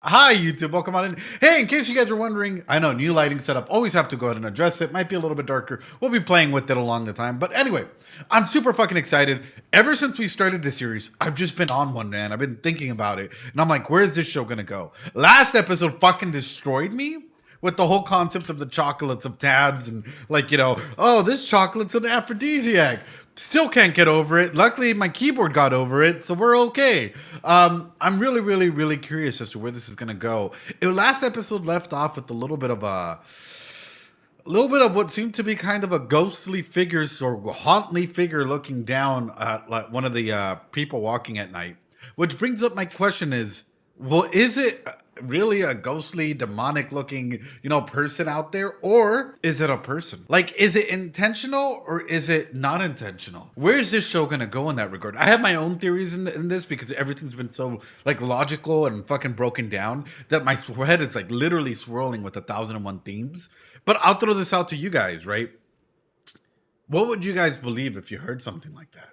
Hi, YouTube. Welcome on in. Hey, in case you guys are wondering, I know new lighting setup. Always have to go ahead and address it. Might be a little bit darker. We'll be playing with it along the time. But anyway, I'm super fucking excited. Ever since we started this series, I've just been on one, man. I've been thinking about it. And I'm like, where's this show gonna go? Last episode fucking destroyed me with the whole concept of the chocolates of tabs and like, oh, this chocolate's an aphrodisiac. Still can't get over it. Luckily, my keyboard got over it, so we're okay. I'm really curious as to where this is gonna go. Last episode left off with a little bit of what seemed to be kind of a ghostly figure or hauntly figure looking down at like one of the people walking at night. Which brings up my question: is it really a ghostly, demonic looking, person out there, or is it a person? Like, is it intentional or is it not intentional? Where's this show gonna go in that regard? I have my own theories in this because everything's been so like logical and fucking broken down that my head is like literally swirling with 1,001 themes. But I'll throw this out to you guys, right? What would you guys believe if you heard something like that?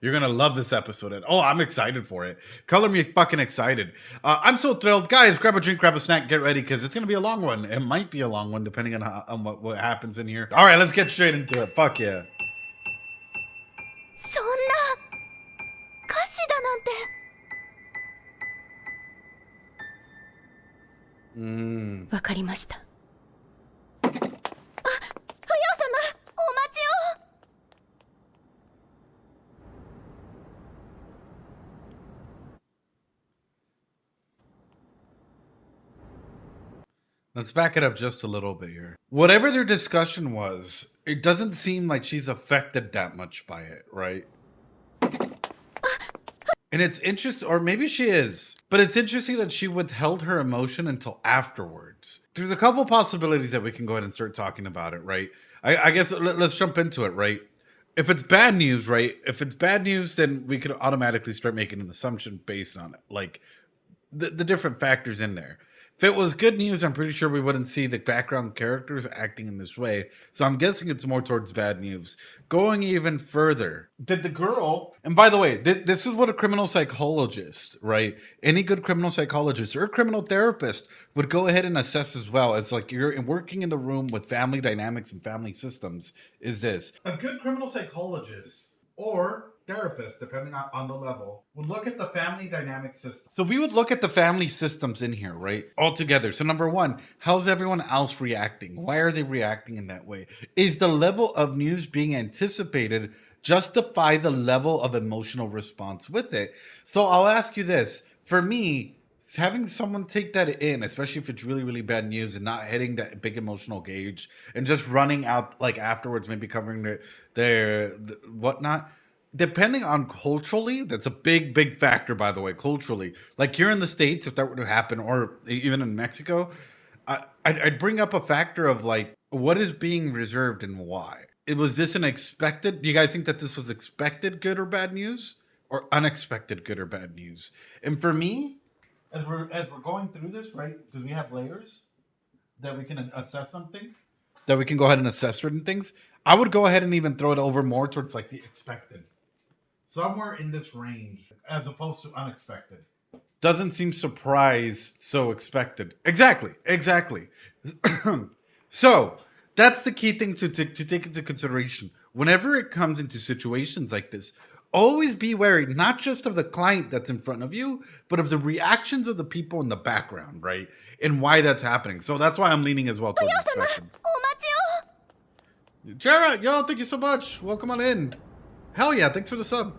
You're going to love this episode. And I'm excited for it. Color me fucking excited. I'm so thrilled. Guys, grab a drink, grab a snack, get ready, because it's going to be a long one. It might be a long one, depending on what happens in here. All right, let's get straight into it. Fuck yeah. そんな歌詞だなんて。わかりました。あ、不要様、お待ちを。Let's back it up just a little bit here. Whatever their discussion was, it doesn't seem like she's affected that much by it, right? And it's interesting, or maybe she is, but it's interesting that she withheld her emotion until afterwards. There's a couple possibilities that we can go ahead and start talking about it, right? I guess let's jump into it, right? If it's bad news, right? If it's bad news, then we could automatically start making an assumption based on it, like the different factors in there. If it was good news, I'm pretty sure we wouldn't see the background characters acting in this way. So I'm guessing it's more towards bad news. Going even further, did the girl, and by the way, this is what a criminal psychologist, right? Any good criminal psychologist or criminal therapist would go ahead and assess as well. It's like you're working in the room with family dynamics and family systems. Is this a good criminal psychologist or therapist, depending on the level, would look at the family dynamic system. So we would look at the family systems in here, right? All together. So number one, how's everyone else reacting? Why are they reacting in that way? Is the level of news being anticipated justify the level of emotional response with it? So I'll ask you this. For me, having someone take that in, especially if it's really bad news and not hitting that big emotional gauge and just running out like afterwards, maybe covering their whatnot, depending on culturally, that's a big factor, by the way, culturally. Like here in the States, if that were to happen, or even in Mexico, I'd bring up a factor of like, what is being reserved and why? Was this an expected, do you guys think that this was expected good or bad news? Or unexpected good or bad news? And for me, as we're going through this, right, because we have layers that we can assess something, that we can go ahead and assess certain things, I would go ahead and even throw it over more towards like the expected. Somewhere in this range, as opposed to unexpected. Doesn't seem surprise, so expected. Exactly. So, that's the key thing to take into consideration. Whenever it comes into situations like this, always be wary, not just of the client that's in front of you, but of the reactions of the people in the background, right? And why that's happening. So that's why I'm leaning as well towards expected. Jared, yo, thank you so much. Welcome on in. Hell yeah, thanks for the sub.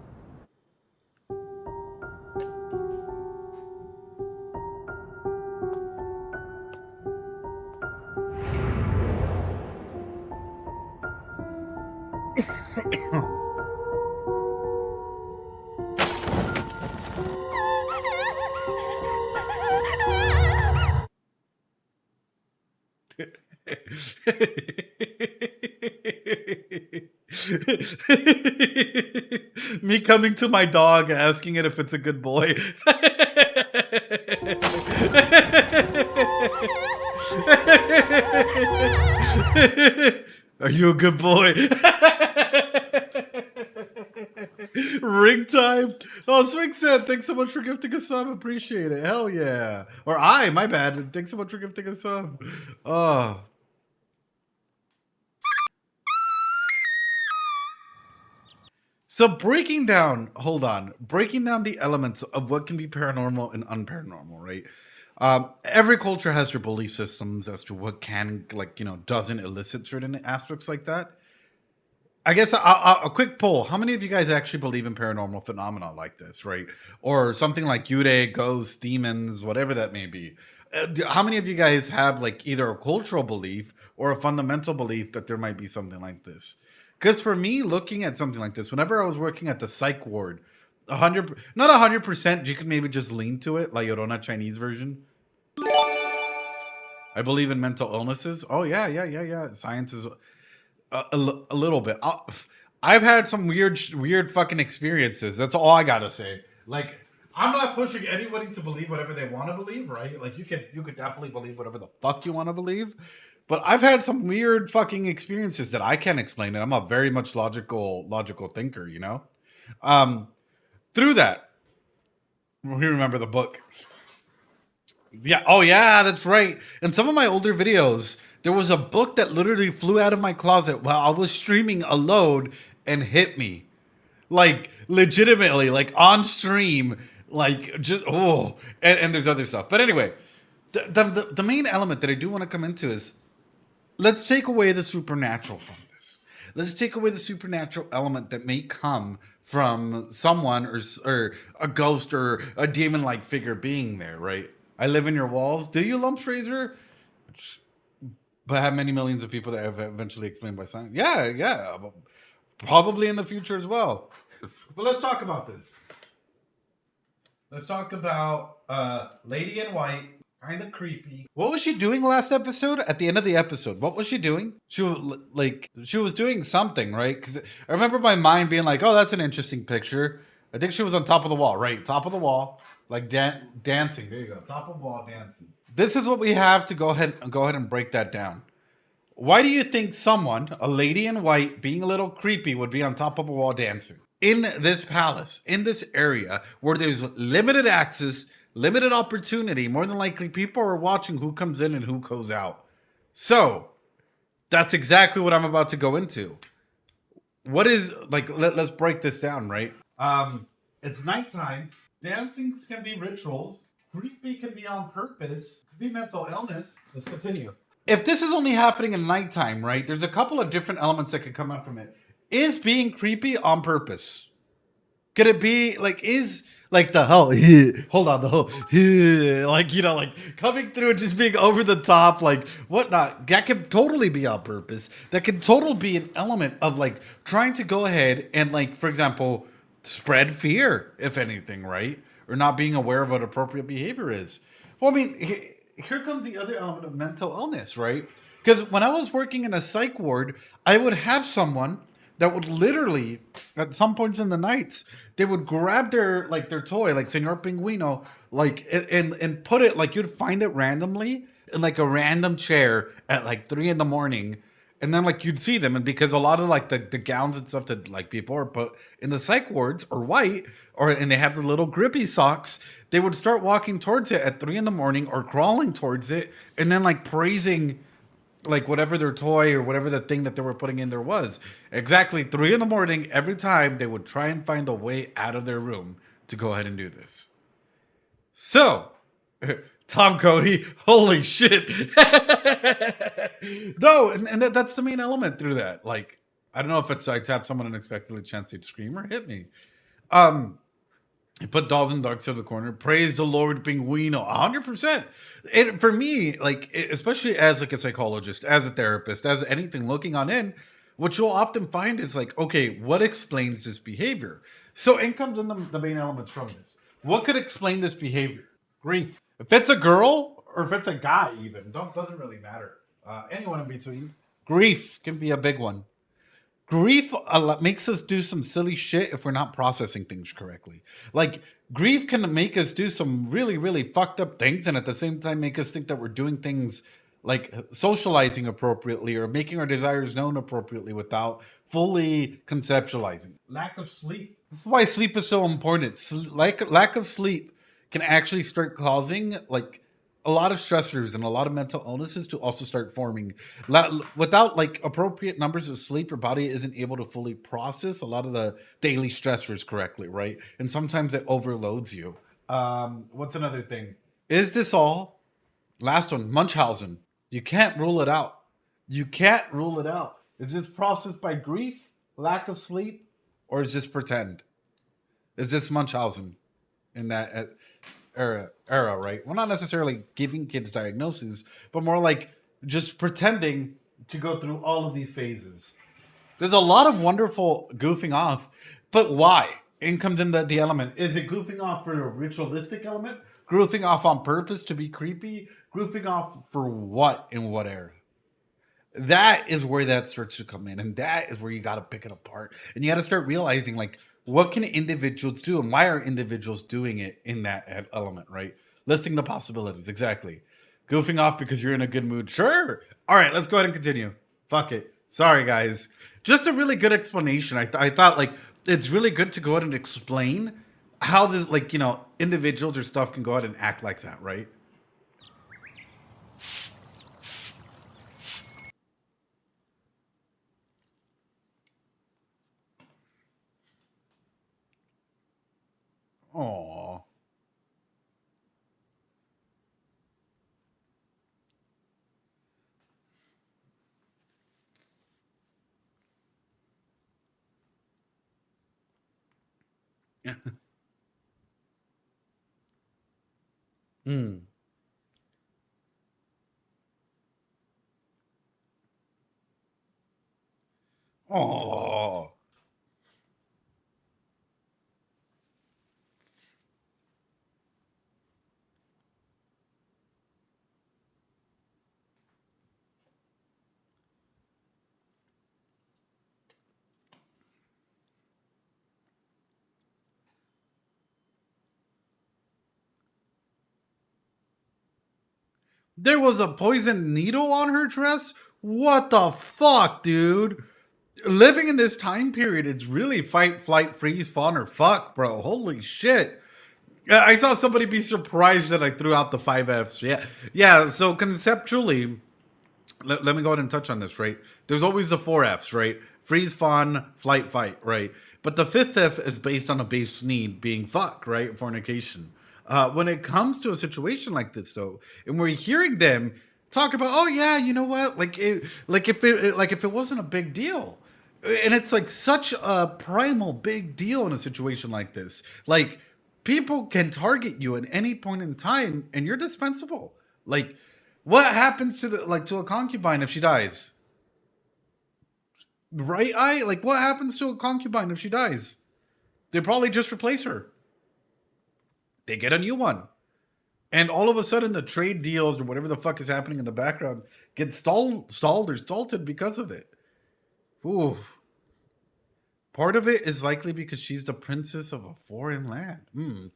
Me coming to my dog asking it if it's a good boy. Are you a good boy? Ring time. Oh, Swing said, thanks so much for gifting a sub. Appreciate it. Hell yeah. Or my bad. Thanks so much for gifting a sub. Oh. So breaking down the elements of what can be paranormal and unparanormal, right? Every culture has their belief systems as to what can, doesn't elicit certain aspects like that. I guess a quick poll. How many of you guys actually believe in paranormal phenomena like this, right? Or something like Yurei, ghosts, demons, whatever that may be. How many of you guys have like either a cultural belief or a fundamental belief that there might be something like this? Because for me, looking at something like this, whenever I was working at the psych ward, not 100%, you could maybe just lean to it, like Yorona Chinese version. I believe in mental illnesses. Oh yeah. Science is a little bit. I've had some weird fucking experiences. That's all I gotta say. Like, I'm not pushing anybody to believe whatever they want to believe, right? Like, you could definitely believe whatever the fuck you want to believe. But I've had some weird fucking experiences that I can't explain, and I'm a very much logical thinker, you know? Through that, we remember the book. Yeah, oh yeah, that's right. In some of my older videos, there was a book that literally flew out of my closet while I was streaming a load and hit me. Like, legitimately, like on stream, like just, and there's other stuff. But anyway, the main element that I do want to come into is, let's take away the supernatural from this. Let's take away the supernatural element that may come from someone or a ghost or a demon-like figure being there, right? I live in your walls. Do you, Lumps Razor? But have many millions of people that have eventually explained by science. Yeah. Probably in the future as well. But let's talk about this. Let's talk about Lady in White. Kind of creepy. What was she doing last episode? At the end of the episode, what was she doing? She was doing something, right? Because I remember my mind being like, "Oh, that's an interesting picture." I think she was on top of the wall, right? Top of the wall, like dancing. There you go, top of the wall, dancing. This is what we have to go ahead and break that down. Why do you think someone, a lady in white, being a little creepy, would be on top of a wall dancing in this palace, in this area where there's limited access? Limited opportunity. More than likely, people are watching who comes in and who goes out. So, that's exactly what I'm about to go into. What is, like, let's break this down, right? It's nighttime. Dancings can be rituals. Creepy can be on purpose. Could be mental illness. Let's continue. If this is only happening at nighttime, right, there's a couple of different elements that could come out from it. Is being creepy on purpose? Could it be, like, like the whole, hold on, the whole, like, you know, like coming through and just being over the top, like whatnot. That could totally be on purpose. That could totally be an element of like trying to go ahead and, like, for example, spread fear, if anything, right? Or not being aware of what appropriate behavior is. Well, I mean, here comes the other element of mental illness, right? Because when I was working in a psych ward, I would have someone that would literally, at some points in the nights, they would grab their toy, like Senor Pinguino, like, and put it, like, you'd find it randomly in like a random chair at like 3 a.m. And then, like, you'd see them, and because a lot of like the gowns and stuff that like people are put in the psych wards are white, and they have the little grippy socks, they would start walking towards it at 3 a.m. or crawling towards it, and then like praising like whatever their toy or whatever the thing that they were putting in there was. Exactly 3 a.m. every time they would try and find a way out of their room to go ahead and do this. So, Tom Cody, holy shit. No, and that's the main element through that. Like, I don't know if it's I tap someone unexpectedly, chance they'd scream or hit me. You put dolls in the dark side of the corner. Praise the Lord, Pinguino. 100%. And for me, like, especially as like a psychologist, as a therapist, as anything looking on in, what you'll often find is like, okay, what explains this behavior? So in comes in the main elements from this. What could explain this behavior? Grief. If it's a girl or if it's a guy even, doesn't really matter. Anyone in between. Grief can be a big one. Grief makes us do some silly shit if we're not processing things correctly. Like, grief can make us do some really, really fucked up things, and at the same time make us think that we're doing things like socializing appropriately or making our desires known appropriately without fully conceptualizing. Lack of sleep. That's why sleep is so important. Like lack of sleep can actually start causing like a lot of stressors and a lot of mental illnesses to also start forming. Without like appropriate numbers of sleep, your body isn't able to fully process a lot of the daily stressors correctly, right? And sometimes it overloads you. What's another thing? Is this all? Last one, Munchausen. You can't rule it out. You can't rule it out. Is this processed by grief, lack of sleep, or is this pretend? Is this Munchausen in that era, right? We're not necessarily giving kids diagnoses, but more like just pretending to go through all of these phases. There's a lot of wonderful goofing off, but why? In comes in the element. Is it goofing off for a ritualistic element? Goofing off on purpose to be creepy? Goofing off for what in what era? That is where that starts to come in, and that is where you got to pick it apart, and you got to start realizing like what can individuals do and why are individuals doing it in that element, right? Listing the possibilities. Exactly. Goofing off because you're in a good mood, sure. All right, let's go ahead and continue. Fuck it. Sorry guys, just a really good explanation. I thought like it's really good to go ahead and explain how this, like, individuals or stuff can go ahead and act like that, right? Oh. Mm. Oh. There was a poison needle on her dress? What the fuck, dude? Living in this time period, it's really fight, flight, freeze, fawn, or fuck, bro. Holy shit. I saw somebody be surprised that I threw out the 5Fs. Yeah. Yeah, so conceptually, let me go ahead and touch on this, right? There's always the 4Fs, right? Freeze, fawn, flight, fight, right? But the fifth F is based on a base need being fuck, right? Fornication. When it comes to a situation like this, though, and we're hearing them talk about, oh yeah, you know what? Like if it wasn't a big deal, and it's like such a primal big deal in a situation like this. Like people can target you at any point in time, and you're dispensable. Like what happens to to a concubine if she dies? Right eye? Like what happens to a concubine if she dies? They probably just replace her. They get a new one. And all of a sudden, the trade deals or whatever the fuck is happening in the background get stalled or stalled because of it. Oof. Part of it is likely because she's the princess of a foreign land. And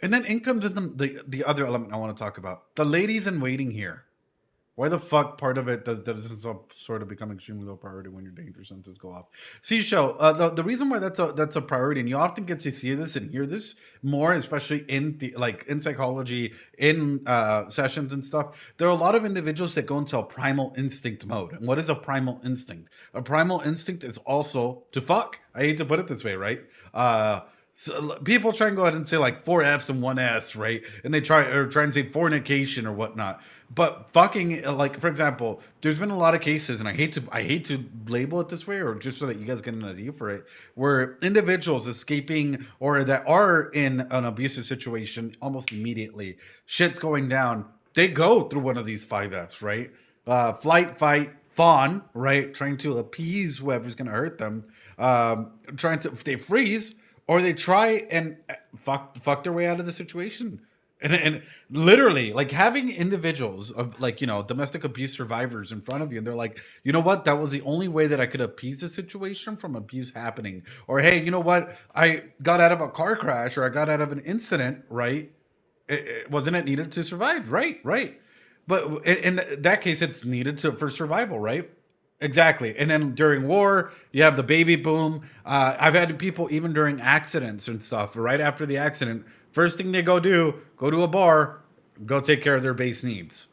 then in comes the other element I want to talk about. The ladies in waiting here. Why the fuck part of it doesn't sort of become extremely low priority when your danger senses go off? See, show the reason why that's a priority, and you often get to see this and hear this more, especially in in psychology, in sessions and stuff. There are a lot of individuals that go into a primal instinct mode. And what is a primal instinct? A primal instinct is also to fuck. I hate to put it this way, right? So people try and go ahead and say like 4Fs and 1S, right? And they try and say fornication or whatnot. But fucking, like for example, there's been a lot of cases, and I hate to label it this way, or just so that you guys get an idea for it, where individuals escaping or that are in an abusive situation almost immediately, shit's going down, they go through one of these 5Fs, right? Flight, fight, fawn, right? Trying to appease whoever's going to hurt them. They freeze, or they try and fuck their way out of the situation. And literally, like having individuals of domestic abuse survivors in front of you, and they're like, you know what, that was the only way that I could appease the situation from abuse happening. Or hey, you know what, I got out of a car crash, or I got out of an incident, right? Wasn't it needed to survive? Right. But in that case, it's needed for survival, right? Exactly. And then during war, you have the baby boom. I've had people even during accidents and stuff, right after the accident, first thing they go to a bar, go take care of their base needs.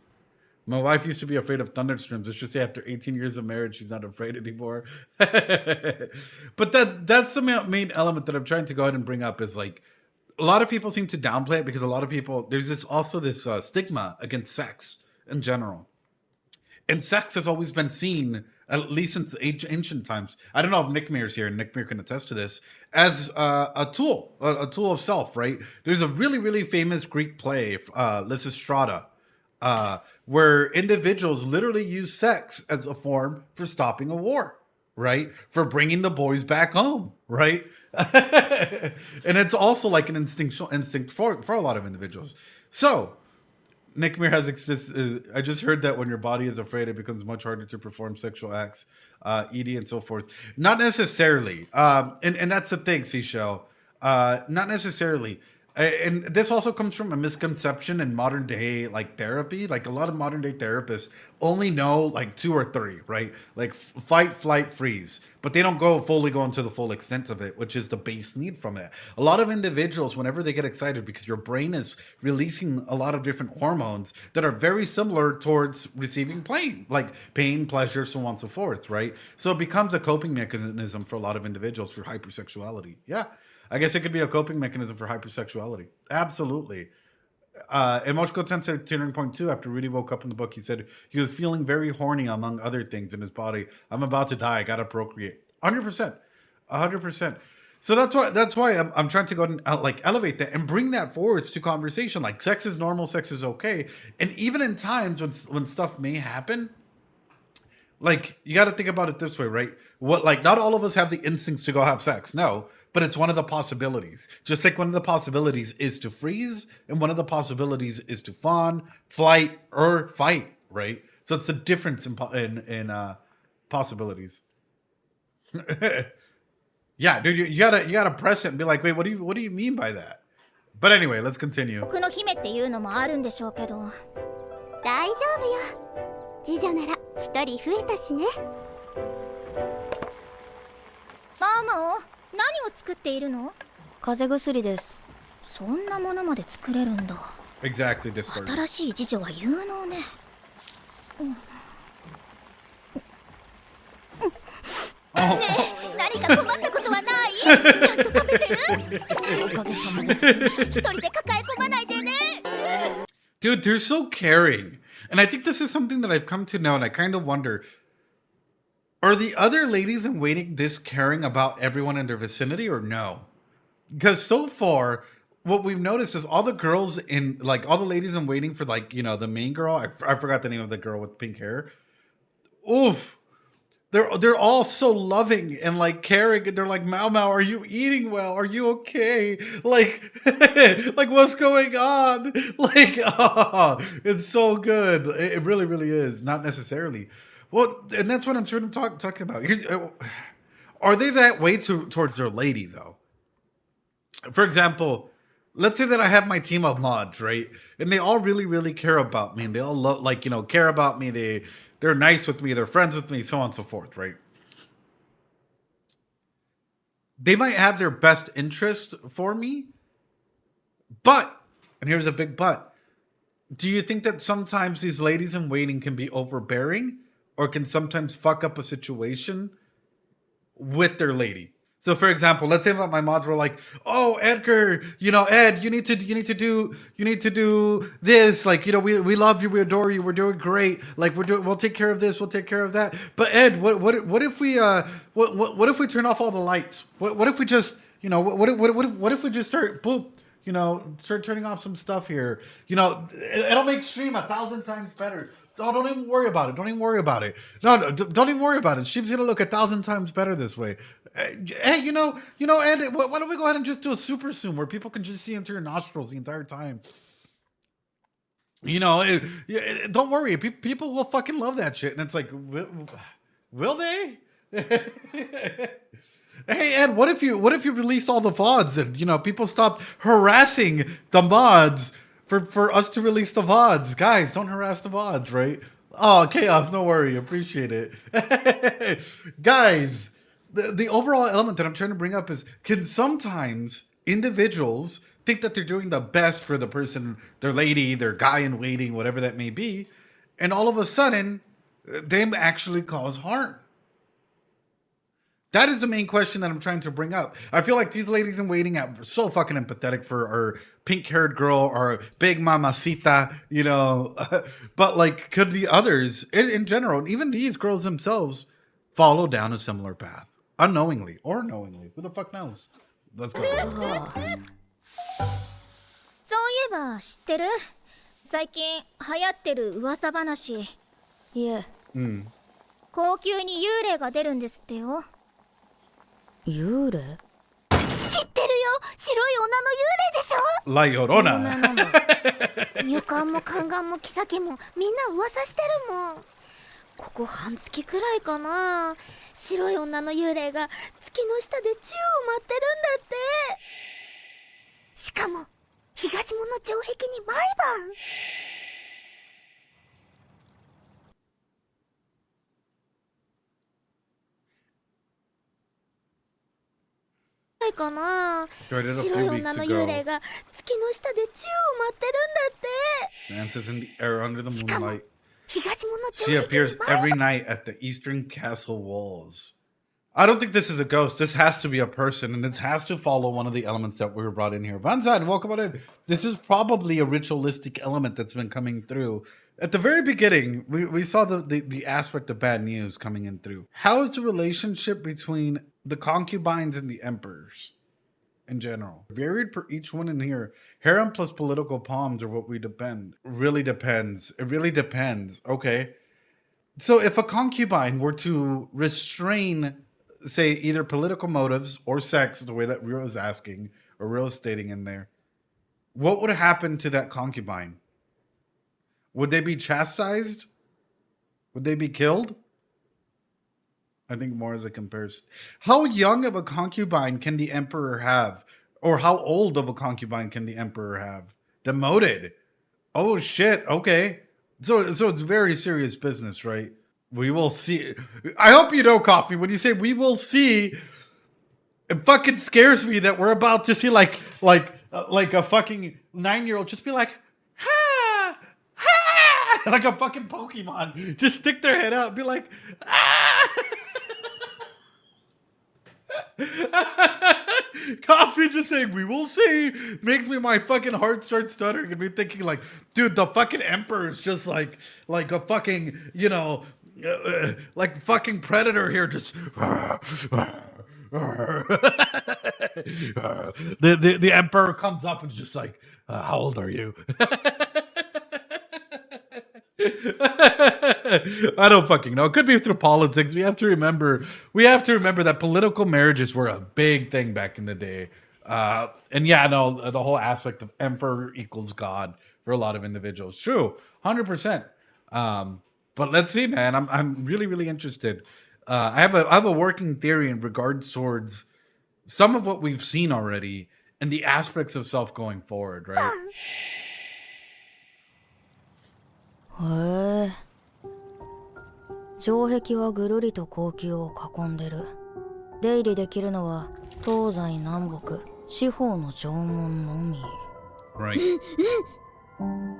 My wife used to be afraid of thunderstorms. Let's just say after 18 years of marriage, she's not afraid anymore. But that's the main element that I'm trying to go ahead and bring up is like a lot of people seem to downplay it because a lot of people, there's this stigma against sex in general. And sex has always been seen, at least since ancient times. I don't know if Nick Mear's here, and Nick Mear can attest to this, as a tool of self, right? There's a really, really famous Greek play, Lysistrata, where individuals literally use sex as a form for stopping a war, right? For bringing the boys back home, right? And it's also like an instinct for a lot of individuals. So, Nick Meir has I just heard that when your body is afraid, it becomes much harder to perform sexual acts, ED and so forth. Not necessarily. And that's the thing, Seashell. Not necessarily. And this also comes from a misconception in modern day like therapy. Like a lot of modern day therapists only know like 2 or 3, right? Like fight, flight, freeze. But they don't fully go into the full extent of it, which is the base need from it. A lot of individuals, whenever they get excited, because your brain is releasing a lot of different hormones that are very similar towards receiving pain, like pain, pleasure, so on and so forth, right? So it becomes a coping mechanism for a lot of individuals for hypersexuality. Yeah. I guess it could be a coping mechanism for hypersexuality. Absolutely. Emoshko Tensei Tutoring Point 2, after Rudy woke up in the book, he said he was feeling very horny among other things in his body. I'm about to die. I got to procreate. 100%. 100%. So that's why I'm trying to go and like elevate that and bring that forward to conversation. Like sex is normal, sex is okay. And even in times when stuff may happen, like you got to think about it this way, right? Not all of us have the instincts to go have sex. No. But it's one of the possibilities. Just like one of the possibilities is to freeze, and one of the possibilities is to fawn, flight, or fight, right? So it's the difference in possibilities. Yeah, dude, you gotta press it and be like, wait, what do you mean by that? But anyway, let's continue. 僕の姫っていうのもあるんでしょうけど、大丈夫よ。次女なら一人増えたしね。ママ。何を作っているの？風邪薬です。そんなものまで作れるんだ。Exactly, Discord. 新しい次女は有能ね。ねえ、何か困ったことはない？ちゃんと食べてる？おかげさまで。一人で抱え込まないでね。Dude, they're so caring. And I think this is something that I've come to know, and I kind of wonder, are the other ladies in waiting this caring about everyone in their vicinity or no? Because so far, what we've noticed is all the girls in, like, all the ladies in waiting for, like, you know, the main girl. I forgot the name of the girl with pink hair. Oof. They're all so loving and, like, caring. And they're like, Mau Mau, are you eating well? Are you okay? Like, like, what's going on? Like, oh, it's so good. It really, really is. Not necessarily. Well, and that's what I'm sort of talking about. Are they that way towards their lady, though? For example, let's say that I have my team of mods, right? And they all really, really care about me. And they all, care about me. They're nice with me. They're friends with me, so on and so forth, right? They might have their best interest for me. But, and here's a big but, do you think that sometimes these ladies in waiting can be overbearing? Or can sometimes fuck up a situation with their lady. So, for example, let's say that my mods were like, "Oh, Edgar, Ed, you need to do this. Like, we love you, we adore you, we're doing great. Like, we'll take care of this, we'll take care of that. But Ed, what if we what if we turn off all the lights? What if we just what if we just start start turning off some stuff here? It'll make stream 1,000 times better." Oh, don't even worry about it. Don't even worry about it. No, don't even worry about it. Stream's gonna look 1,000 times better this way. Hey, Ed, why don't we go ahead and just do a super zoom where people can just see into your nostrils the entire time? Don't worry. People will fucking love that shit. And it's like, will they? Hey, Ed, what if you released all the VODs and, people stopped harassing the mods for us to release the VODs? Guys, don't harass the VODs, right? Oh, chaos, no worry. Appreciate it. Guys, the overall element that I'm trying to bring up is, can sometimes individuals think that they're doing the best for the person, their lady, their guy in waiting, whatever that may be, and all of a sudden, they actually cause harm? That is the main question that I'm trying to bring up. I feel like these ladies in waiting are so fucking empathetic for our pink-haired girl or big mamacita, you know. But like, could the others, in general, and even these girls themselves, follow down a similar path? Unknowingly or knowingly. Who the fuck knows? Let's go. そういえば知ってる？最近流行ってる噂話。いえ、高級に幽霊が出るんですってよ。幽霊？知ってるよ。白い女の幽霊でしょ。 La Llorona. 入管も宦官も妃もみんな噂してるもん。ここ半月くらいかな。白い女の幽霊が月の下で宙を舞ってるんだって。しかも東門の城壁に毎晩。かな。 Started a 白 few い weeks 女の幽霊 ago. が月の下で宙を舞ってるんだって。 Dances in the air under the しかも moonlight. 東門の She 城壁 appears に毎 every 晩。 night at the eastern castle walls. I don't think this is a ghost. This has to be a person, and this has to follow one of the elements that we were brought in here. Vanzad, welcome on in. This is probably a ritualistic element that's been coming through. At the very beginning, we saw the aspect of bad news coming in through. How is the relationship between the concubines and the emperors in general? Varied for each one in here. Harem plus political palms are what we depend. Really depends. It really depends. Okay. So if a concubine were to restrain, say, either political motives or sex, the way that Rio is asking, or Rio is stating in there, what would happen to that concubine? Would they be chastised? Would they be killed? I think more as a comparison. How young of a concubine can the emperor have? Or how old of a concubine can the emperor have? Demoted. Oh shit, okay. So it's very serious business, right? We will see. I hope you know, Coffee, when you say we will see, it fucking scares me that we're about to see like a fucking 9-year-old just be like, ha, ha, like a fucking Pokemon. Just stick their head out and be like, ah. Coffee just saying we will see makes me my fucking heart start stuttering and me thinking like, dude, the fucking emperor is just like a fucking, you know, like fucking predator here, just the emperor comes up and just like, how old are you? I don't fucking know. It could be through politics. We have to remember that political marriages were a big thing back in the day. And yeah, no, the whole aspect of emperor equals God for a lot of individuals. True, 100%. But let's see, man. I'm really, really interested. I have a working theory in regards towards some of what we've seen already and the aspects of self going forward, right? へえ。城壁はぐるりと後宮を囲んでる。出入りできるのは東西南北四方の城門のみ。Right.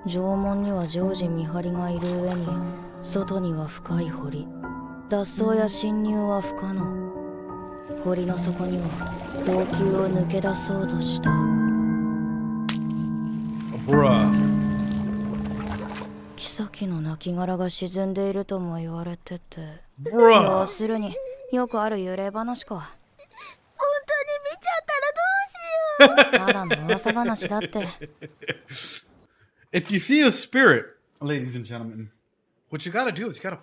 城門には常時見張りがいる上に、外には深い堀。脱走や侵入は不可能。堀の底には後宮を抜け出そうとした。Bruh. 妃の亡骸が沈んでいるとも言われてて。Bruh. 要するによくある幽霊話か。本当に見ちゃったらどうしよう。ただの噂話だって。If you see a spirit, ladies and gentlemen, what you gotta do is you gotta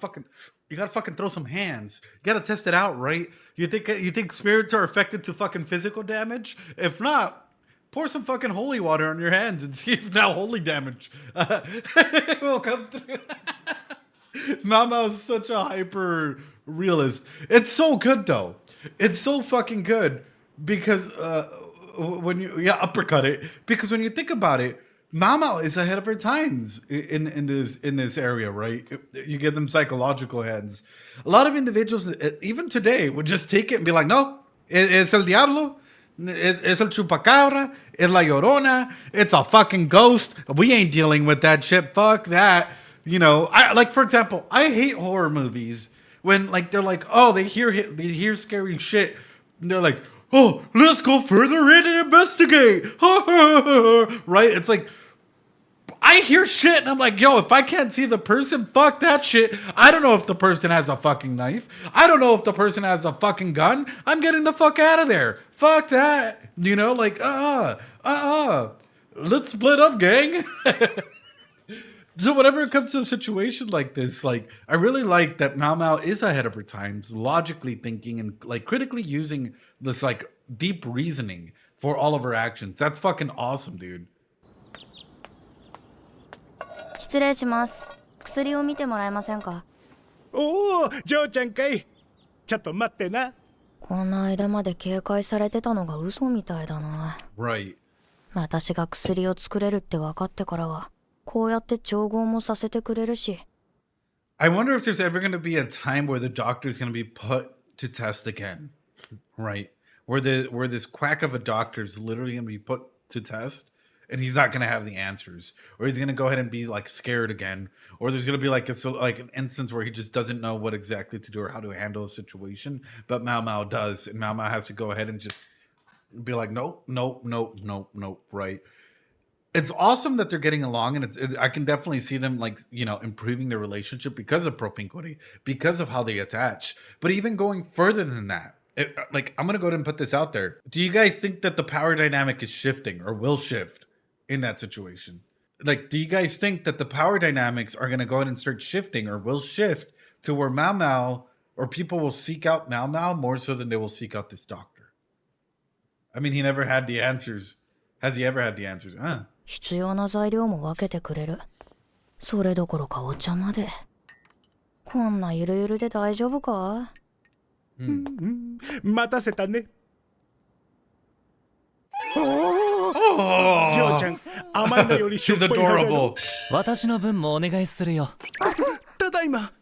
fucking throw some hands. You gotta test it out, right? You think spirits are affected to fucking physical damage? If not, pour some fucking holy water on your hands and see if now holy damage will come through. Mama is such a hyper realist. It's so good though. It's so fucking good because when you uppercut it, because when you think about it, Mao Mao is ahead of her times in this area, right? You give them psychological heads. A lot of individuals, even today, would just take it and be like, "No, es el diablo, es el chupacabra, es la llorona, it's a fucking ghost. We ain't dealing with that shit. Fuck that." You know, I like, for example, I hate horror movies when like they're like, oh, they hear scary shit, and they're like, oh, let's go further in and investigate. Right? It's like, I hear shit and I'm like, yo, if I can't see the person, fuck that shit. I don't know if the person has a fucking knife. I don't know if the person has a fucking gun. I'm getting the fuck out of there. Fuck that. You know, like, let's split up, gang. So whenever it comes to a situation like this, like, I really like that Mao Mao is ahead of her times, logically thinking and like critically using this like deep reasoning for all of her actions. That's fucking awesome, dude. 失礼します。薬を見てもらえませんか？おお、ジョーちゃんかい。ちょっと待ってな。この間まで警戒されてたのが嘘みたいだな。Right. 私が薬を作れるって分かってからは、こうやって調合もさせてくれるし。I wonder if there's ever going to be a time where the doctor is going to be put to test again, right? Where this quack of a doctor is literally going to be put to test, and he's not going to have the answers, or he's going to go ahead and be like scared again, or there's going to be like an instance where he just doesn't know what exactly to do or how to handle a situation, but Mao Mao does, and Mao Mao has to go ahead and just be like, nope, right? It's awesome that they're getting along, and I can definitely see them, like, you know, improving their relationship because of propinquity, because of how they attach. But even going further than that, like, I'm gonna go ahead and put this out there. Do you guys think that the power dynamic is shifting or will shift in that situation? Like, do you guys think that the power dynamics are gonna go ahead and start shifting or will shift to where Mao Mao or people will seek out Mao Mao more so than they will seek out this doctor? I mean, he never had the answers. Has he ever had the answers? 必要な材料も分けてくれる。それどころかお茶まで。こんなゆるゆるで大丈夫か？待たせたね。ジョーちゃん、甘いのよりしょっぱい派だよ。私の分もお願いするよ。ただいま。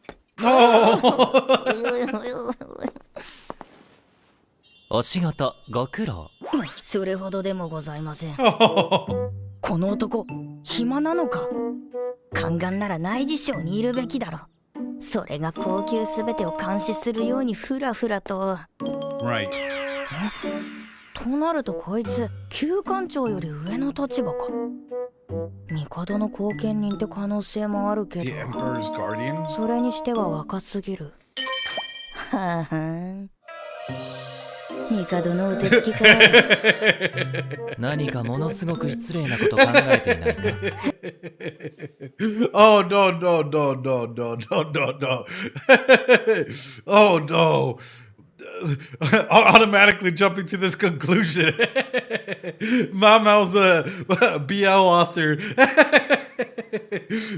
お仕事ご苦労。それほどでもございません。この男、暇なのか？宦官なら内事省にいるべきだろ。それが高級すべてを監視するようにふらふらと。Right. となるとこいつ、旧官長より上の立場か。帝の後見人って可能性もあるけど。The Emperor's Guardian? それにしては若すぎる。ははん。帝のお手つきか。何かものすごく失礼なこと考えていないか。Oh no. Oh no. Automatically jumping to this conclusion. Mao Mao's the BL author.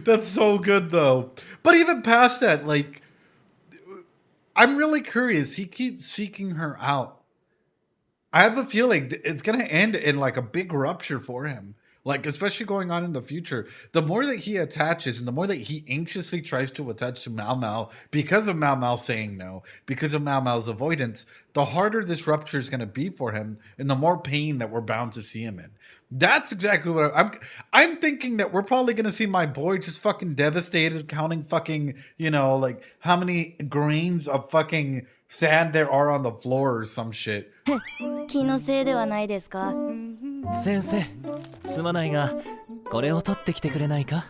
That's so good though. But even past that, like, I'm really curious. He keeps seeking her out. I have a feeling it's going to end in like a big rupture for him. Like, especially going on in the future. The more that he attaches and the more that he anxiously tries to attach to Mao Mao because of Mao Mao saying no, because of Mao Mao's avoidance, the harder this rupture is going to be for him and the more pain that we're bound to see him in. That's exactly what I'm thinking, that we're probably going to see my boy just fucking devastated, counting fucking, you know, like how many grains of fucking sand there are on the floor or some shit. 気のせいではないですか？先生、すまないが、これを取ってきてくれないか？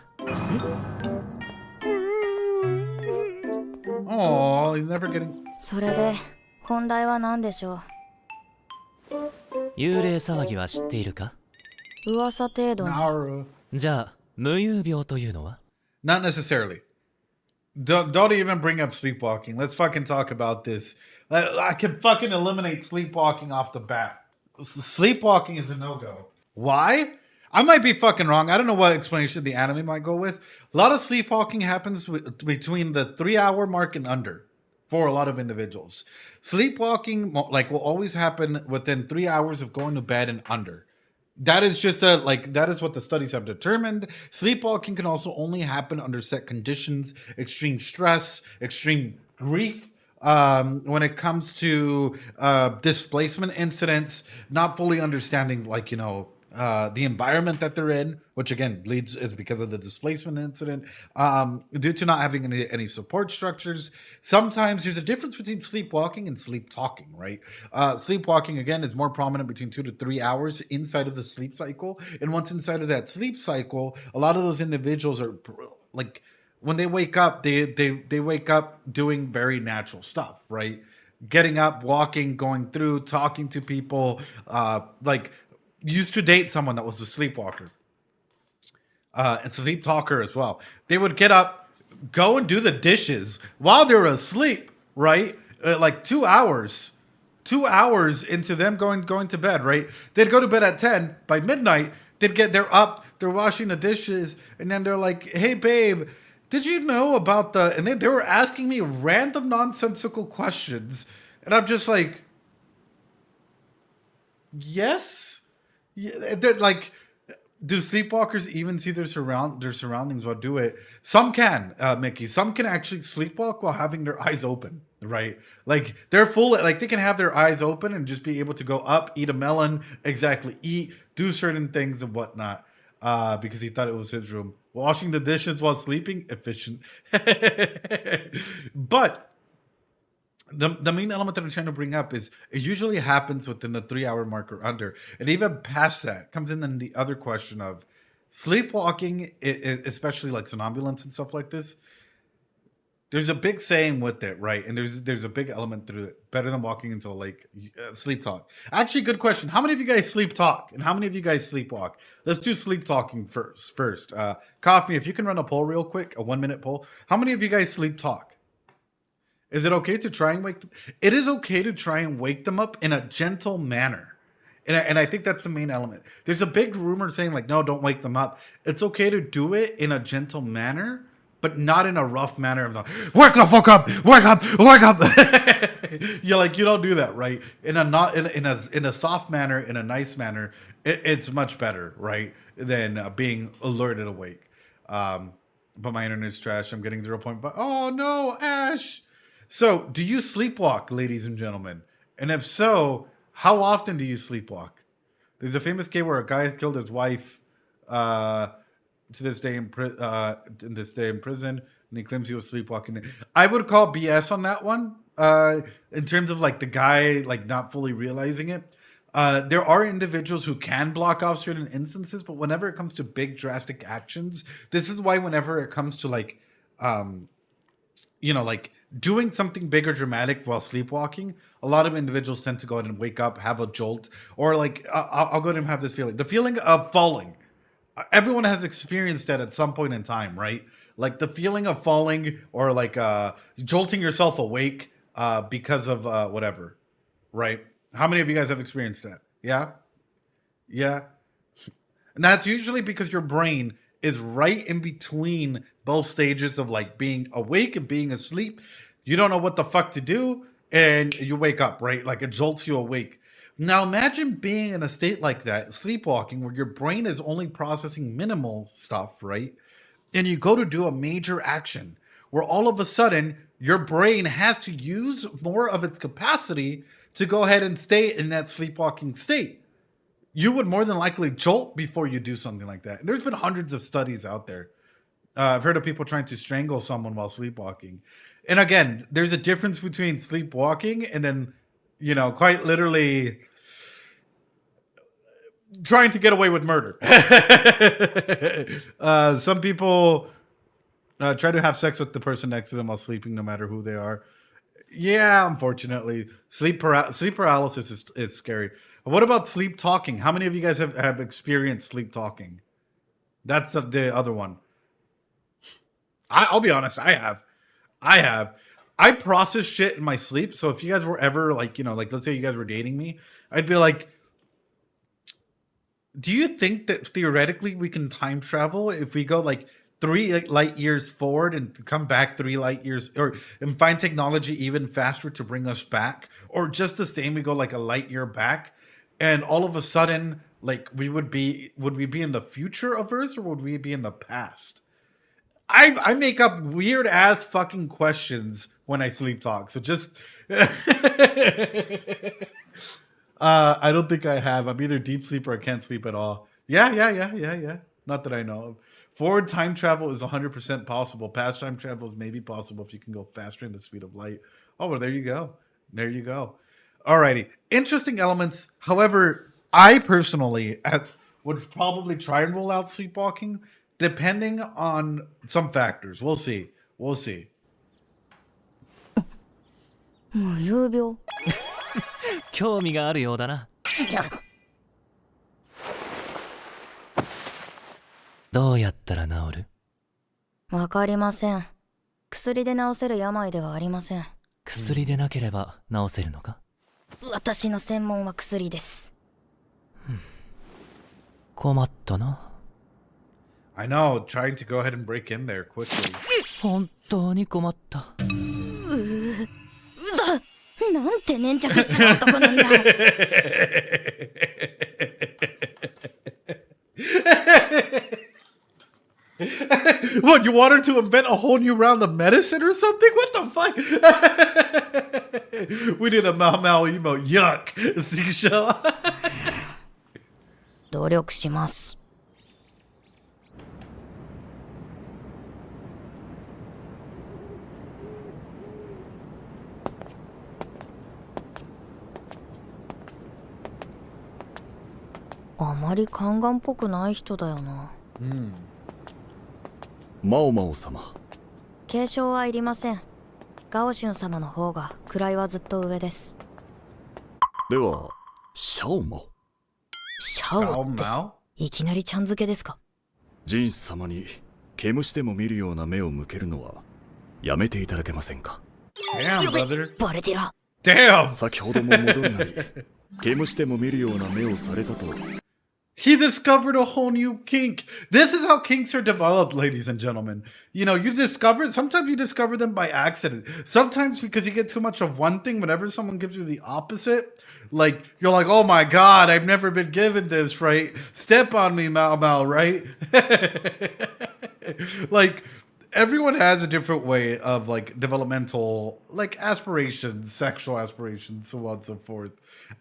Oh, he's never getting. それで本題は何でしょう？幽霊騒ぎは知っているか？噂程度に。じゃあ、無遊病というのは？ Not necessarily. Don't even bring up sleepwalking. Let's fucking talk about this. I can fucking eliminate sleepwalking off the bat. Sleepwalking is a no-go. Why? I might be fucking wrong. I don't know what explanation the anime might go with. A lot of sleepwalking happens between the 3-hour mark and under for a lot of individuals. Sleepwalking, like, will always happen within 3 hours of going to bed and under. That is that is what the studies have determined. Sleepwalking can also only happen under set conditions, extreme stress, extreme grief. When it comes to displacement incidents, not fully understanding, the environment that they're in, which again is because of the displacement incident, due to not having any support structures. Sometimes there's a difference between sleepwalking and sleep talking, right? Sleepwalking, again, is more prominent between 2 to 3 hours inside of the sleep cycle. And once inside of that sleep cycle, a lot of those individuals are like, when they wake up, they wake up doing very natural stuff, right? Getting up, walking, going through, talking to people, used to date someone that was a sleepwalker, and sleep talker as well. They would get up, go and do the dishes while they're asleep, right? 2 hours. 2 hours into them going to bed, right? They'd go to bed at 10. By midnight, they're up, they're washing the dishes, and then they're like, hey, babe, did you know about and they were asking me random nonsensical questions. And I'm just like, yes? Yeah, do sleepwalkers even see their surroundings while do it? Some can, Mickey. Some can actually sleepwalk while having their eyes open, right? Like they're full, like they can have their eyes open and just be able to go up, eat a melon, do certain things and whatnot, because he thought it was his room. Washing the dishes while sleeping, efficient. But the main element that I'm trying to bring up is it usually happens within the 3 hour mark or under. And even past that comes in then the other question of sleepwalking, especially like somnambulance and stuff like this. There's a big saying with it, right? And there's a big element through it. Better than walking into a lake. Sleep talk. Actually, good question. How many of you guys sleep talk? And how many of you guys sleepwalk? Let's do sleep talking first. Coffee, if you can run a poll real quick, a 1 minute poll. How many of you guys sleep talk? Is it okay to try and wake them? It is okay to try and wake them up in a gentle manner. And I think that's the main element. There's a big rumor saying like, no, don't wake them up. It's okay to do it in a gentle manner, but not in a rough manner of wake the fuck up, wake up, wake up. You don't do that, right? In a soft manner, in a nice manner, it's much better, right? Than being alerted awake. But my internet's trash. I'm getting 0.5. Oh no, Ash. So, do you sleepwalk, ladies and gentlemen? And if so, how often do you sleepwalk? There's a famous case where a guy killed his wife to this day in prison, and he claims he was sleepwalking. I would call BS on that one, in terms of like the guy like not fully realizing it. There are individuals who can block off certain instances, but whenever it comes to big drastic actions, this is why whenever it comes to like doing something big or dramatic while sleepwalking, a lot of individuals tend to go ahead and wake up, have a jolt, or like I'll go ahead and have this feeling. The feeling of falling. Everyone has experienced that at some point in time, right? Like the feeling of falling or like jolting yourself awake because of whatever, right? How many of you guys have experienced that? Yeah? Yeah? And that's usually because your brain is right in between both stages of like being awake and being asleep. You don't know what the fuck to do and you wake up, right? Like it jolts you awake. Now imagine being in a state like that, sleepwalking, where your brain is only processing minimal stuff, right? And you go to do a major action where all of a sudden your brain has to use more of its capacity to go ahead and stay in that sleepwalking state. You would more than likely jolt before you do something like that. And there's been hundreds of studies out there. I've heard of people trying to strangle someone while sleepwalking. And again, there's a difference between sleepwalking and then, quite literally trying to get away with murder. Some people try to have sex with the person next to them while sleeping, no matter who they are. Yeah, unfortunately. Sleep paralysis is scary. What about sleep talking? How many of you guys have experienced sleep talking? That's the other one. I'll be honest, I have. I process shit in my sleep. So if you guys were ever like let's say you guys were dating me, I'd be like, do you think that theoretically we can time travel if we go like 3 light years forward and come back 3 light years, and find technology even faster to bring us back? Or just the same, we go like a light year back and all of a sudden Like would we be in the future of Earth or would we be in the past? I make up weird ass fucking questions when I sleep talk. So just I don't think I have. I'm either deep sleep or I can't sleep at all. Yeah. Not that I know of. Forward time travel is 100% possible. Past time travel is maybe possible if you can go faster than the speed of light. Oh, well, there you go. There you go. Alrighty. Interesting elements. However, I personally would probably try and rule out sleepwalking, depending on some factors. We'll see. We'll see. もう有病。興味があるようだな。どうやったら治る？わかりません。薬で治せる病ではありません。薬でなければ治せるのか？私の専門は薬です。困ったな。I know, trying to go ahead and break in there quickly. 本当に困った。なんて粘着質な男なんだ。What, you want her to invent a whole new round of medicine or something? What the fuck? We did a Mau Mau emote. Yuck. Seashell. 努力します。あまり宦官っぽくない人だよな。マオマオ様。継承はいりません。ガオシュン様の方が位はずっと上です。では、シャオも。シャオっていきなりちゃん付けですか？ジンス様に毛虫でも見るような目を向けるのはやめていただけませんか？ Damn, brother. バレてら。Damn. 先ほども戻るなり、毛虫でも見るような目をされたと。He discovered a whole new kink. This is how kinks are developed, ladies and gentlemen. You know, sometimes you discover them by accident. Sometimes because you get too much of one thing, whenever someone gives you the opposite, like, you're like, oh my God, I've never been given this, right? Step on me, Mau Mau, right? Like, everyone has a different way of, like, developmental, like, aspirations, sexual aspirations, so on and so forth.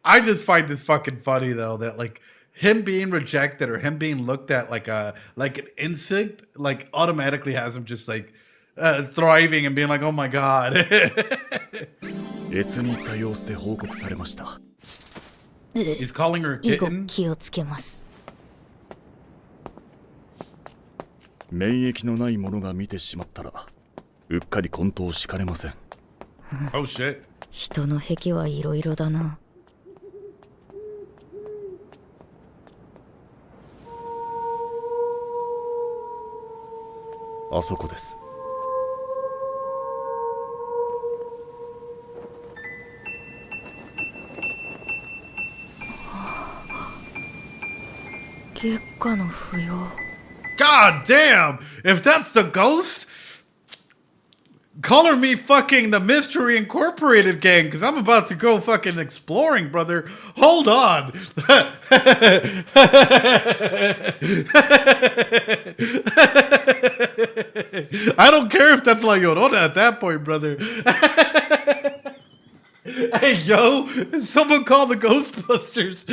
I just find this fucking funny, though, that, like, him being rejected or him being looked at like an insect, like automatically has him just like thriving and being like, oh my God. 越に行った様子で報告されました。He's calling her a 以後 kitten. 気をつけます。免疫のないものが見てしまったら、うっかり混沌しかねません。Oh shit. 人の癖はいろいろだな。あそこです。月下の不要。 God damn! If that's the ghost, color me fucking the Mystery Incorporated gang, because I'm about to go fucking exploring, brother. Hold on. I don't care if that's La Llorona at that point, brother. Hey, yo, someone call the Ghostbusters.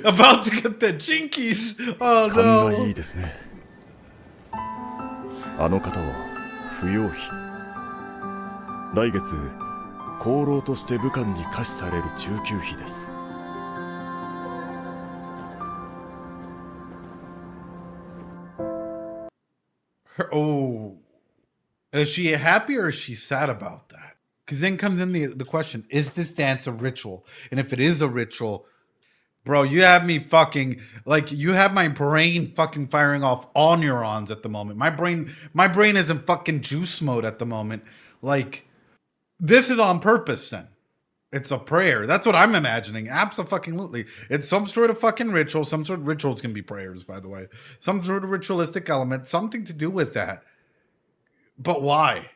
About to get the jinkies. Oh 勘がい no. いですね。あの方は不要費。来月、功労として武官に可視される中級費です。Oh, is she happy or is she sad about that? Because then comes in the question, is this dance a ritual? And if it is a ritual, bro, you have me fucking, like, you have my brain fucking firing off all neurons at the moment. My brain is in fucking juice mode at the moment. Like, this is on purpose then. It's a prayer. That's what I'm imagining. Abso-fucking-lutely. It's some sort of fucking ritual. Some sort of rituals can be prayers, by the way. Some sort of ritualistic element. Something to do with that. But why?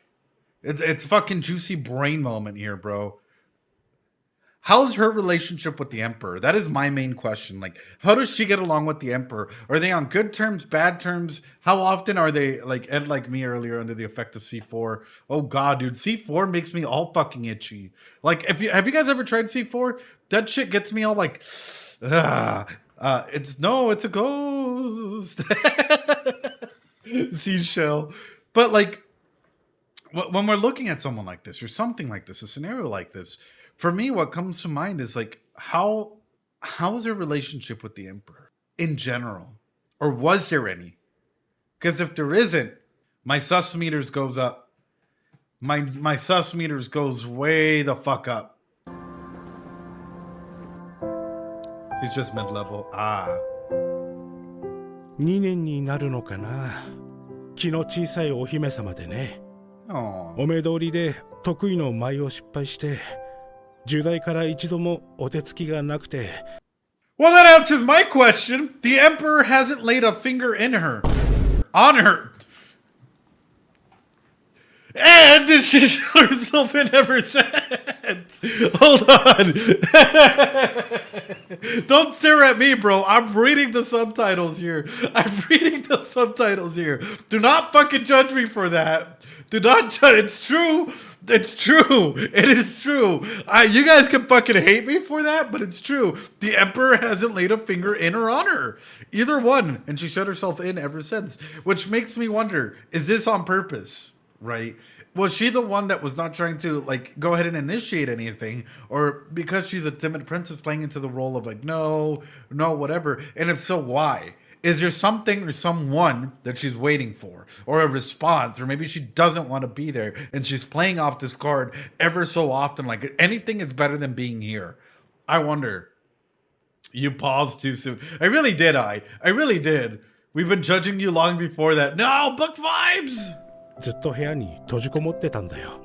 It's fucking juicy brain moment here, bro. how's her relationship with the Emperor? That is my main question. Like, how does she get along with the Emperor? Are they on good terms, bad terms? How often are they, like Ed, like me earlier, under the effect of C4? Oh God, dude, C4 makes me all fucking itchy. Like, have you guys ever tried C4? That shit gets me all like, it's a ghost. Seashell. But like, when we're looking at someone like this or something like this, a scenario like this, for me, what comes to mind is like, how is her relationship with the Emperor in general? Or was there any? Because if there isn't, my sus meters goes up. My sus meters goes way the fuck up. She's just mid-level. 2年になるのかな。気の小さいお姫様でね。お目通りで得意の舞を失敗して、10代から一度もお手つきがなくて。Well, that answers my question. The Emperor hasn't laid a finger in her. On her. And she shot herself in ever since. Hold on. Don't stare at me, bro. I'm reading the subtitles here. Do not fucking judge me for that. Do not judge. It's true. It's true. It is true. You guys can fucking hate me for that, but it's true. The Emperor hasn't laid a finger in or on her. Either one. And she shut herself in ever since. Which makes me wonder, is this on purpose? Right? Was she the one that was not trying to like go ahead and initiate anything, or because she's a timid princess playing into the role of like no, whatever? And if so, why? Is there something or someone that she's waiting for, or a response, or maybe she doesn't want to be there and she's playing off this card ever so often, like anything is better than being here? I wonder. You paused too soon. I really did. I really did. We've been judging you long before that. No, book vibes! ずっと部屋に閉じこもってたんだよ。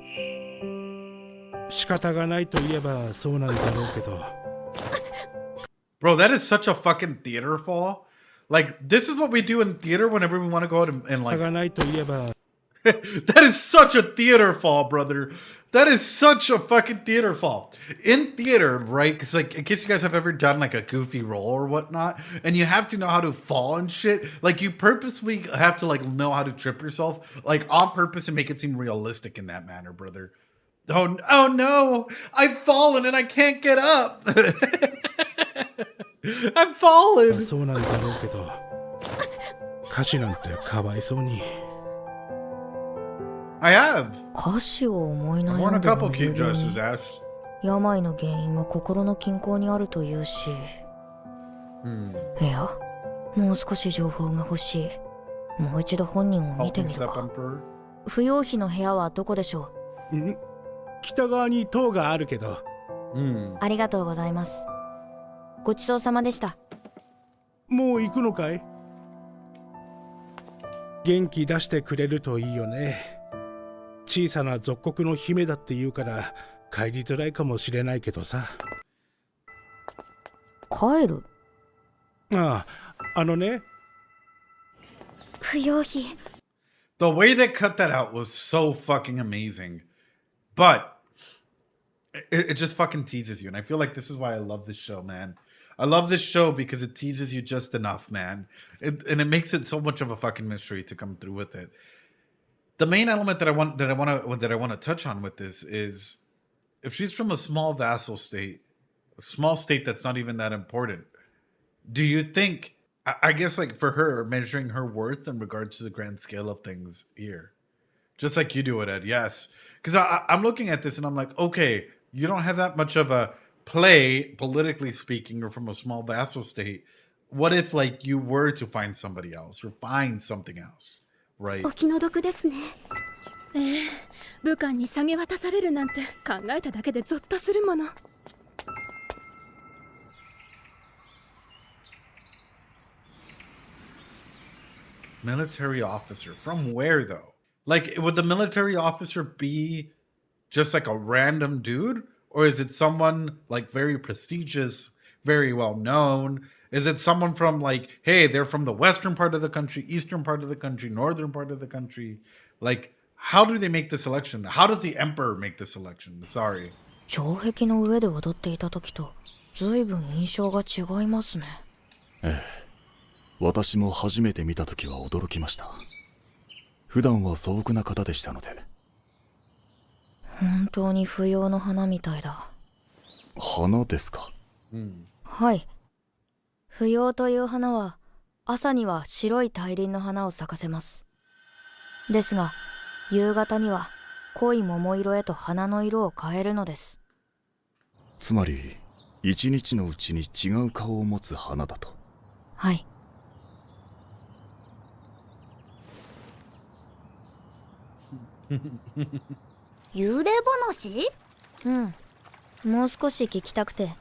仕方がないと言えばそうなんだろうけど。Bro, that is such a fucking theater fall. Like, this is what we do in theater whenever we want to go out and like... That is such a theater fall, brother. That is such a fucking theater fall. In theater, right? Because, like, in case you guys have ever done, like, a goofy role or whatnot, and you have to know how to fall and shit, like, you purposely have to, like, know how to trip yourself, like, on purpose and make it seem realistic in that manner, brother. Oh no! I've fallen and I can't get up! I've fallen! そうなんだろうけど、歌詞なんてかわいそうに。I have. 歌詞を思い I've 悩 worn ん a で couple も cute ゆえ dresses, に Ash. 病の原因は心の均衡にあるというし、いや、もう少し情報が欲しい。もう一度本人を見てみるか。不要費の部屋はどこでしょう？北側に塔があるけど。ありがとうございます。ごちそうさまでした。もう行くのかい？元気出してくれるといいよね。小さな属国の姫だって言うから帰りづらいかもしれないけどさ。帰る？ああ、ね。不要費。The way they cut that out was so fucking amazing. But it just fucking teases you. And I feel like this is why I love this show, man. I love this show because it teases you just enough, man. And it makes it so much of a fucking mystery to come through with it. The main element that I want to touch on with this is if she's from a small vassal state, a small state that's not even that important, do you think, I guess like for her, measuring her worth in regards to the grand scale of things here, just like you do it, Ed, yes. Because I'm looking at this and I'm like, okay, you don't have that much of a play, politically speaking, or from a small vassal state. What if, like, you were to find somebody else or find something else, right? お気の毒ですね。部下に下げ渡されるなんて考えただけでゾッとするもの。Military officer. From where, though? Like, would the military officer be just like a random dude? Or is it someone like very prestigious, very well known? Is it someone from like, hey, they're from the western part of the country, eastern part of the country, northern part of the country? Like, how do they make the selection? How does the emperor make the selection? Sorry. 城壁の上で踊っていた時と随分印象が違いますね。ええ、私も初めて見た時は驚きました。普段は素朴な方でしたので。本当に不要の花みたいだ。花ですか？はい。不要という花は朝には白い大輪の花を咲かせます。ですが夕方には濃い桃色へと花の色を変えるのです。つまり一日のうちに違う顔を持つ花だと。はい。幽霊話？うん。もう少し聞きたくて。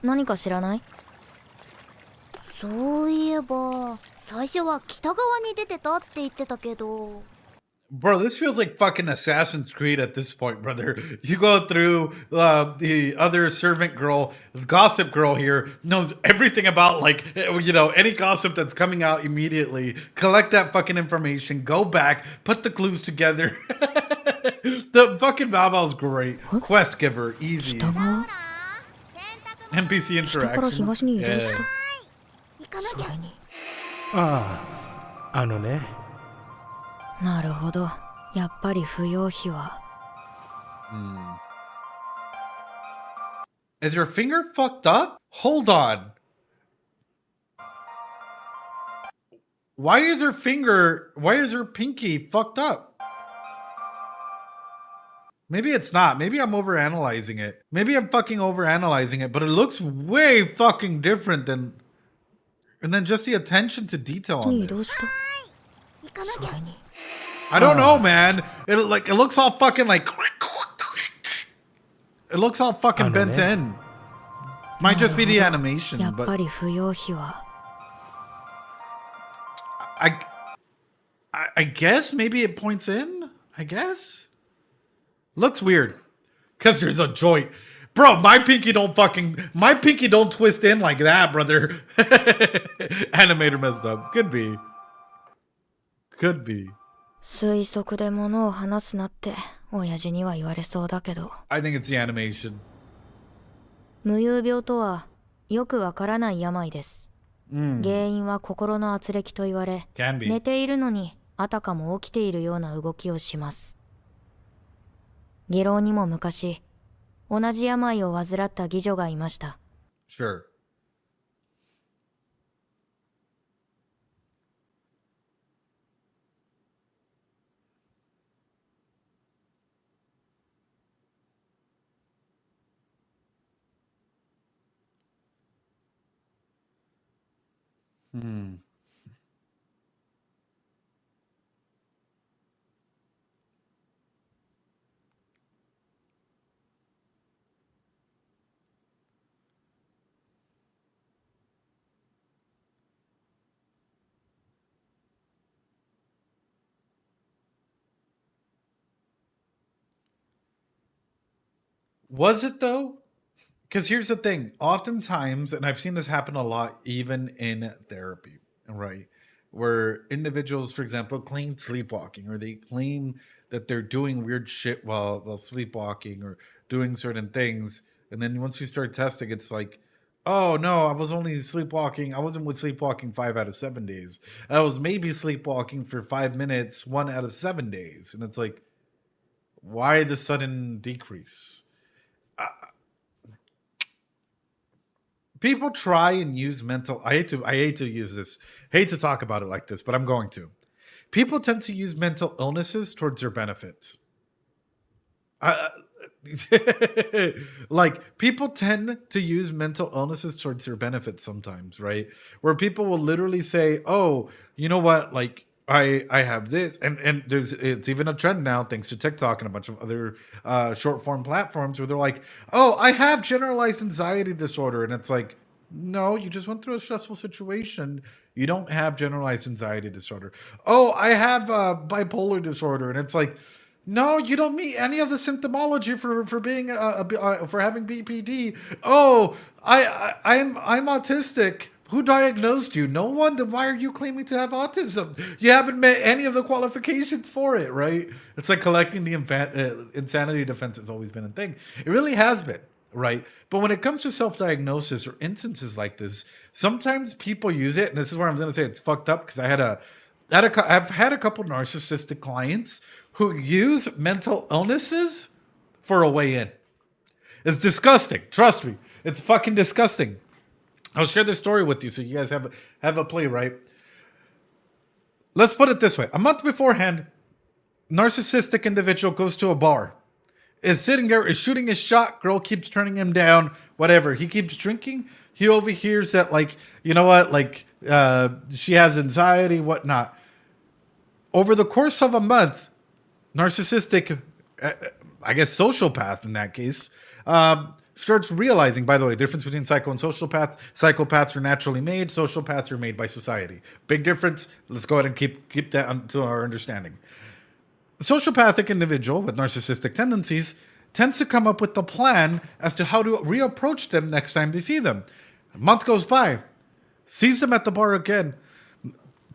何か知らない？そういえば最初は北側に出てたって言ってたけど。Bro, this feels like fucking Assassin's Creed at this point, brother. You go through the other servant girl, gossip girl here, knows everything about, like, you know, any gossip that's coming out immediately. Collect that fucking information, go back, put the clues together. The fucking Baobao's great. What? Quest giver, easy. 北側？ NPC 北から東 interactions. に移動 Yeah. した。行かなきゃ。それに。ああ、あのね。なるほど。やっぱり不要費は。Is your finger fucked up? Hold on. Why is her pinky fucked up? Maybe it's not. Maybe I'm overanalyzing it. Maybe I'm fucking overanalyzing it, but it looks way fucking different than... And then just the attention to detail に on 移動 this. した。行かなきゃ。それに。I don't know, man. It looks all fucking like... It looks all fucking bent in. Might just be the や animation, っぱ but り不要費は。I guess maybe it points in. I guess looks weird because there's a joint, bro. My pinky don't twist in like that, brother. Animator messed up. Could be. 推測で物を話すなって親父には言われそうだけど。 I think it's the animation. 無遊病とはよくわからない病です。原因は心の圧力と言われ、 Can be. 寝ているのにあたかも起きているような動きをします。下郎にも昔同じ病を患った妓女がいました。 Sure. Was it though? Because here's the thing. Oftentimes, and I've seen this happen a lot, even in therapy, right? Where individuals, for example, claim sleepwalking, or they claim that they're doing weird shit while sleepwalking or doing certain things. And then once you start testing, it's like, oh no, I was only sleepwalking. I wasn't with sleepwalking 5 out of 7 days. I was maybe sleepwalking for 5 minutes, 1 out of 7 days. And it's like, why the sudden decrease? People try and use mental... I hate to use this. Hate to talk about it like this, but I'm going to. People tend to use mental illnesses towards their benefit. Like, people tend to use mental illnesses towards their benefit sometimes, right? Where people will literally say, oh, you know what, like, I have this, and it's even a trend now thanks to TikTok and a bunch of other short form platforms where they're like, oh, I have generalized anxiety disorder, and it's like, no, you just went through a stressful situation. You don't have generalized anxiety disorder. Oh, I have bipolar disorder, and it's like, no, you don't meet any of the symptomology for being for having BPD. Oh, I'm autistic. Who diagnosed you? No one? Then why are you claiming to have autism? You haven't met any of the qualifications for it, right? It's like collecting the insanity defense has always been a thing. It really has been, right? But when it comes to self-diagnosis or instances like this, sometimes people use it, and this is where I'm going to say it's fucked up, because I've had a couple narcissistic clients who use mental illnesses for a way in. It's disgusting. Trust me. It's fucking disgusting. I'll share this story with you so you guys have a play, right? Let's put it this way. A month beforehand, narcissistic individual goes to a bar, is sitting there, is shooting his shot, girl keeps turning him down, whatever. He keeps drinking. He overhears that, like, you know what, like, she has anxiety, whatnot. Over the course of a month, narcissistic, I guess sociopath in that case, starts realizing, by the way, difference between psycho and sociopath. Psychopaths are naturally made. Sociopaths are made by society. Big difference. Let's go ahead and keep that to our understanding. The sociopathic individual with narcissistic tendencies tends to come up with a plan as to how to reapproach them next time they see them. A month goes by. Sees them at the bar again.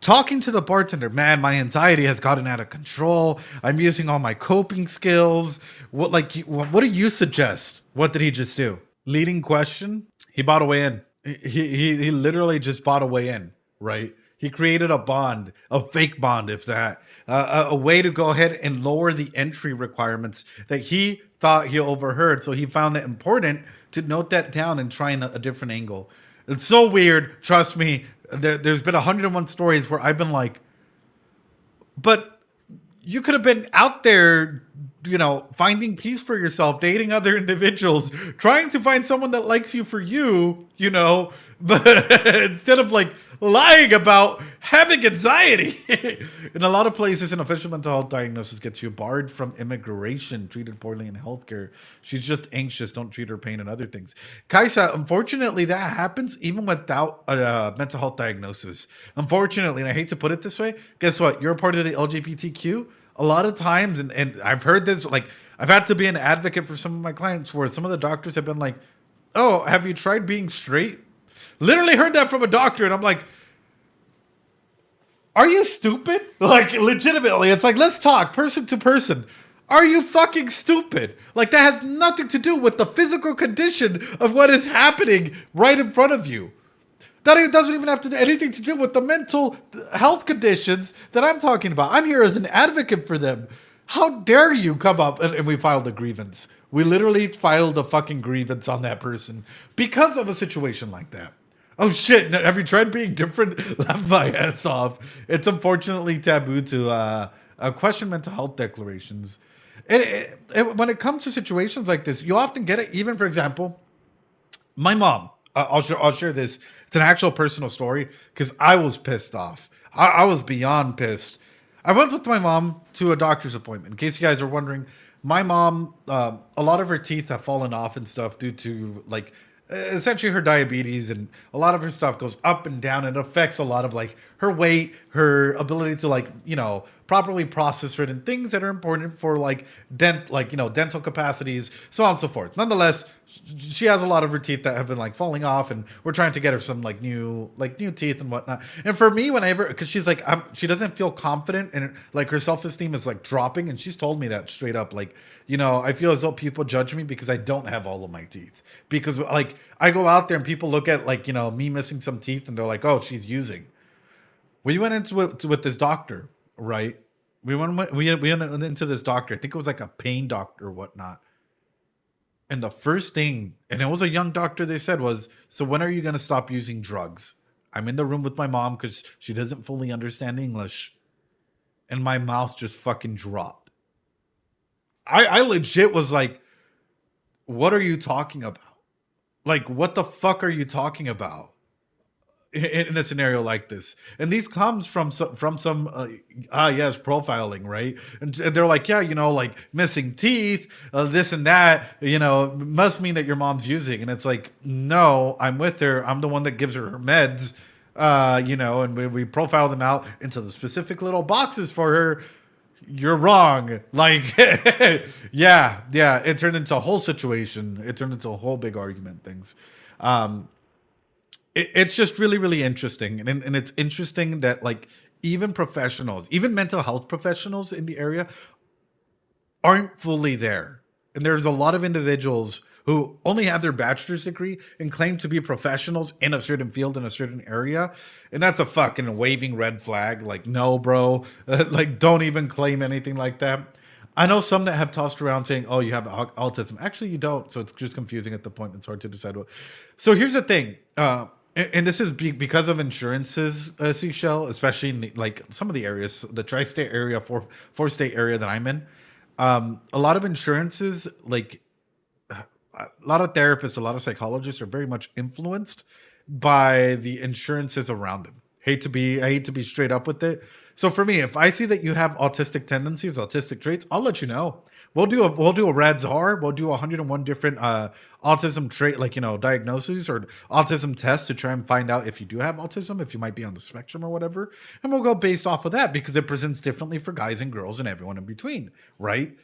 Talking to the bartender, man, my anxiety has gotten out of control. I'm using all my coping skills. What do you suggest? What did he just do? Leading question. He bought a way in. He literally just bought a way in, right? He created a bond, a fake bond, if that, a way to go ahead and lower the entry requirements that he thought he overheard. So he found it important to note that down and try a different angle. It's so weird. Trust me. There's been 101 stories where I've been like, but you could have been out there, you know, finding peace for yourself, dating other individuals, trying to find someone that likes you for you, you know, but instead of like lying about having anxiety. In a lot of places, an official mental health diagnosis gets you barred from immigration, treated poorly in healthcare. She's just anxious. Don't treat her pain and other things. Kaisa, unfortunately, that happens even without a mental health diagnosis. Unfortunately, and I hate to put it this way, guess what? You're a part of the LGBTQ. A lot of times, and I've heard this, like, I've had to be an advocate for some of my clients where some of the doctors have been like, oh, have you tried being straight? Literally heard that from a doctor, and I'm like, are you stupid? Like, legitimately, it's like, let's talk person to person. Are you fucking stupid? Like, that has nothing to do with the physical condition of what is happening right in front of you. That doesn't even have anything to do with the mental health conditions that I'm talking about. I'm here as an advocate for them. How dare you come up and we filed a grievance. We literally filed a fucking grievance on that person because of a situation like that. Oh shit, have you tried being different? Laugh my ass off. It's unfortunately taboo to question mental health declarations. When it comes to situations like this, you often get it. Even, for example, my mom, I'll share this. It's an actual personal story because I was pissed off. I was beyond pissed. I went with my mom to a doctor's appointment. In case you guys are wondering, my mom, a lot of her teeth have fallen off and stuff due to, like, essentially her diabetes, and a lot of her stuff goes up and down, and it affects a lot of, like, her weight, her ability to, like, you know, properly process certain things that are important for, like, dental capacities, so on and so forth. Nonetheless, she has a lot of her teeth that have been, like, falling off, and we're trying to get her some, like, new teeth and whatnot. And for me, because she's like, she doesn't feel confident, and, like, her self-esteem is, like, dropping, and she's told me that straight up, like, you know, I feel as though people judge me because I don't have all of my teeth. Because, like, I go out there and people look at, like, you know, me missing some teeth, and they're like, oh, she's using. We went into it with this doctor, right? We went into this doctor. I think it was like a pain doctor or whatnot. And the first thing, and it was a young doctor, they said was, so when are you going to stop using drugs? I'm in the room with my mom because she doesn't fully understand English. And my mouth just fucking dropped. I legit was like, what are you talking about? Like, what the fuck are you talking about? In a scenario like this, and these comes from some profiling, right? And they're like, yeah, you know, like missing teeth, this and that, you know, must mean that your mom's using. And it's like, no, I'm with her. I'm the one that gives her meds, you know, and we profile them out into the specific little boxes for her. You're wrong. Like, yeah. It turned into a whole situation. It turned into a whole big argument. Things. it's just really, really interesting. And it's interesting that like even professionals, even mental health professionals in the area aren't fully there. And there's a lot of individuals who only have their bachelor's degree and claim to be professionals in a certain field, in a certain area. And that's a fucking waving red flag. Like, no, bro. Like, don't even claim anything like that. I know some that have tossed around saying, oh, you have autism. Actually, you don't. So it's just confusing at the point. It's hard to decide what. So here's the thing. And this is because of insurances, Seashell, especially in the, like some of the areas, the tri-state area, four-state area that I'm in. A lot of insurances, like a lot of therapists, a lot of psychologists are very much influenced by the insurances around them. I hate to be straight up with it. So for me, if I see that you have autistic tendencies, autistic traits, I'll let you know. We'll do a RADSR. We'll do 101 different autism trait, like, diagnoses or autism tests to try and find out if you do have autism, if you might be on the spectrum or whatever. And we'll go based off of that because it presents differently for guys and girls and everyone in between, right?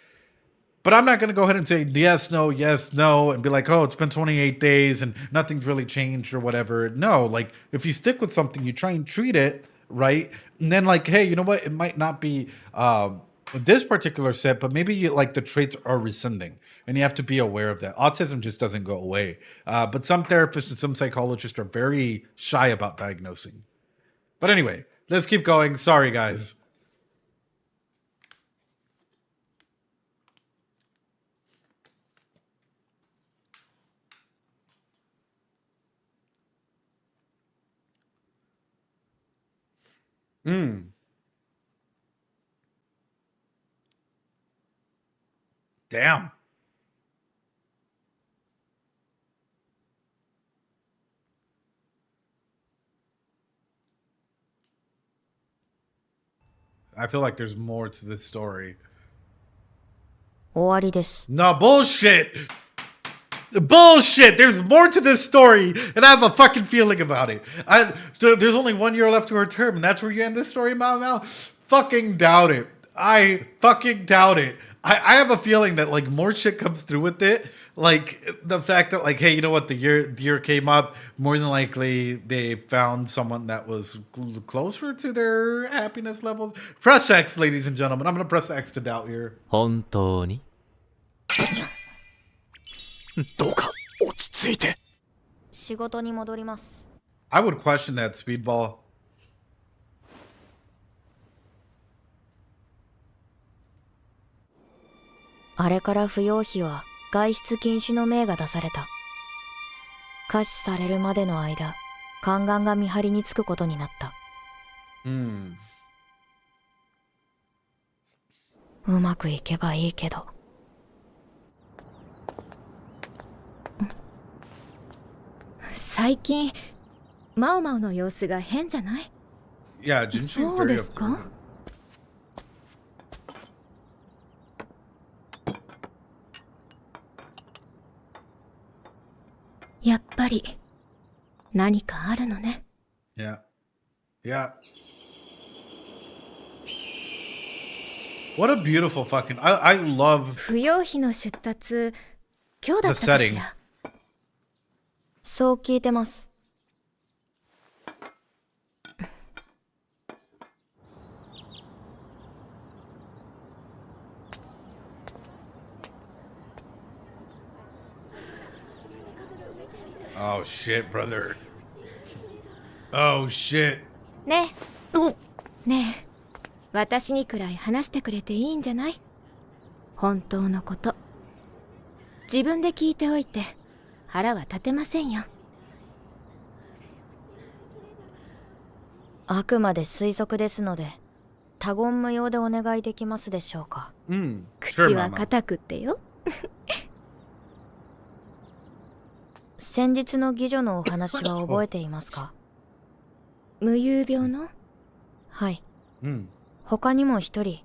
But I'm not going to go ahead and say yes, no, and be like, oh, it's been 28 days and nothing's really changed or whatever. No, like if you stick with something, you try and treat it, right? And then like, hey, you know what? It might not be this particular set, but maybe like the traits are rescinding and you have to be aware of that. Autism just doesn't go away. But some therapists and some psychologists are very shy about diagnosing. But anyway, let's keep going. Sorry, guys. Damn. I feel like there's more to this story. 終わりです。 No, bullshit. Bullshit. There's more to this story, and I have a fucking feeling about it. So there's only 1 year left to her term, and that's where you end this story, Mal? Fucking doubt it. I fucking doubt it. I have a feeling that like more shit comes through with it. Like the fact that like, hey, you know what? The year came up. More than likely, they found someone that was closer to their happiness levels. Press X, ladies and gentlemen. I'm gonna press X to doubt here. 本当にどうか落ち着いて。仕事に戻ります。 I would question that, Speedball. あれから不要費は外出禁止の命が出された。可視されるまでの間、宦官が見張りにつくことになった。うまくいけばいいけど。最近マオマオの様子が変じゃない？ Yeah, Jinchu's そう very ですか？ observant.やっぱり何かあるのね。 Yeah. Yeah. What a beautiful fucking... I love 不要費の出立、今日だったかしら。そう聞いてます。 Oh shit, brother. Oh shit. ねえ、ねえ、私にくらい話してくれていいんじゃない？本当のこと。自分で聞いておいて腹は立てませんよ。あくまで推測ですので、他言無用でお願いできますでしょうか。口は固くってよ。先日の妓女のお話は覚えていますか？無遊病の？はい。他にも一人、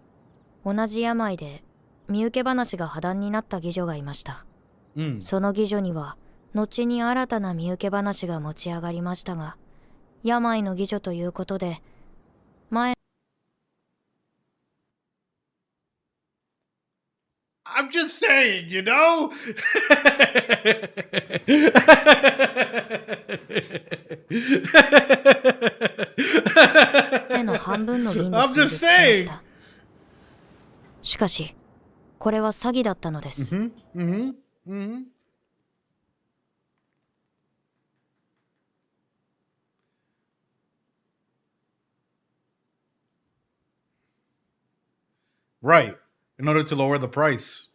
同じ病で身請け話が破談になった妓女がいました。その妓女には後に新たな身請け話が持ち上がりましたが、病の妓女ということで前 I'm just saying, you know? の半分の瓶で I'm 成 just 立しまし saying. た。しかし、これは詐欺だったのです。Right. In order to lower the price.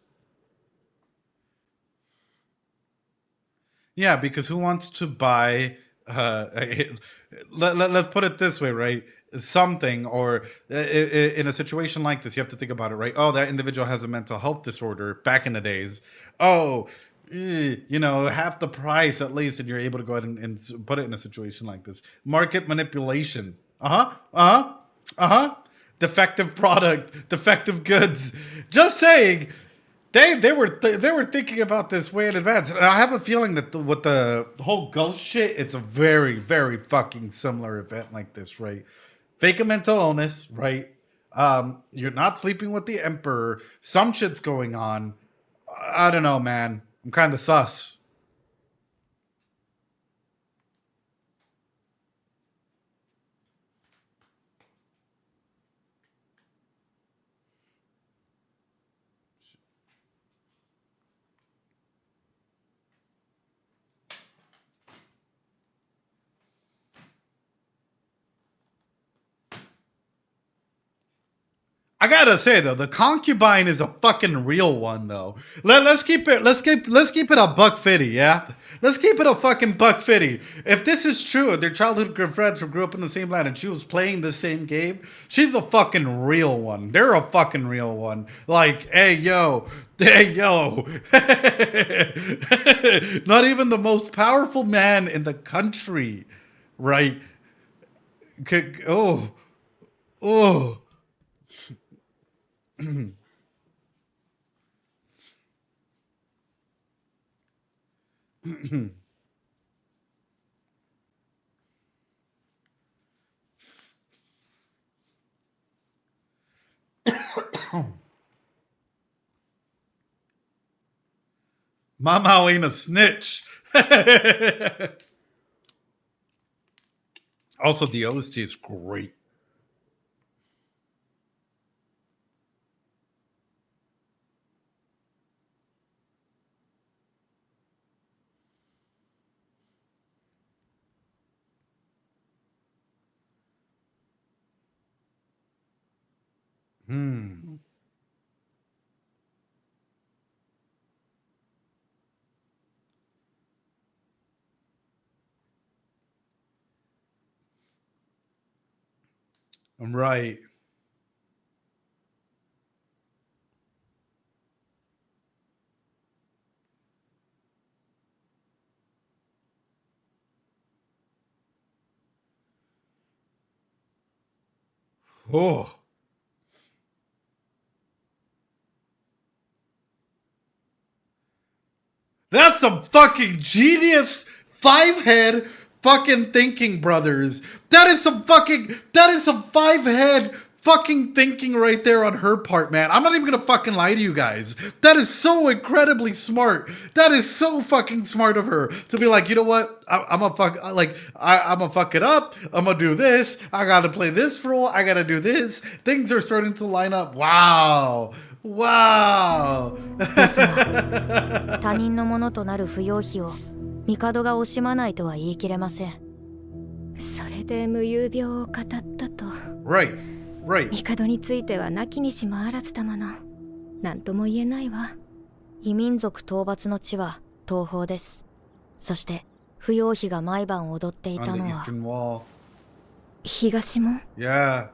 Yeah, because who wants to buy let's put it this way, right? Something, or in a situation like this, you have to think about it, right? Oh, that individual has a mental health disorder back in the days. Oh, you know, half the price at least, and you're able to go ahead and put it in a situation like this. Market manipulation. Defective product, defective goods. Just saying. They were thinking about this way in advance. And I have a feeling that with the whole ghost shit, it's a very, very fucking similar event like this, right? Fake a mental illness, right? You're not sleeping with the emperor. Some shit's going on. I don't know, man. I'm kind of sus. I gotta say though, the concubine is a fucking real one though. Let's keep it a $150, yeah? Let's keep it a fucking $150. If this is true, their childhood friends who grew up in the same land and she was playing the same game, she's a fucking real one. They're a fucking real one. Like, hey yo. Not even the most powerful man in the country, right? Oh. Mama ain't a snitch. Also, the OST is great. Right. Oh. That's some fucking genius 5-head fucking thinking, brothers. That is some 5-head fucking thinking right there on her part, man. I'm not even gonna fucking lie to you guys. That is so incredibly smart. That is so fucking smart of her to be like, you know what? I'm gonna fuck it up. I'm gonna do this. I gotta play this role. I gotta do this. Things are starting to line up. Wow. ですが、他人のものとなる不要費を帝が惜しまないとは言い切れません。それで無遊病を語ったと。Right. 帝についてはなきにしもあらずだもの。なんとも言えないわ。異民族討伐の地は東方です。そして不要費が毎晩踊っていたのは東門。Yeah.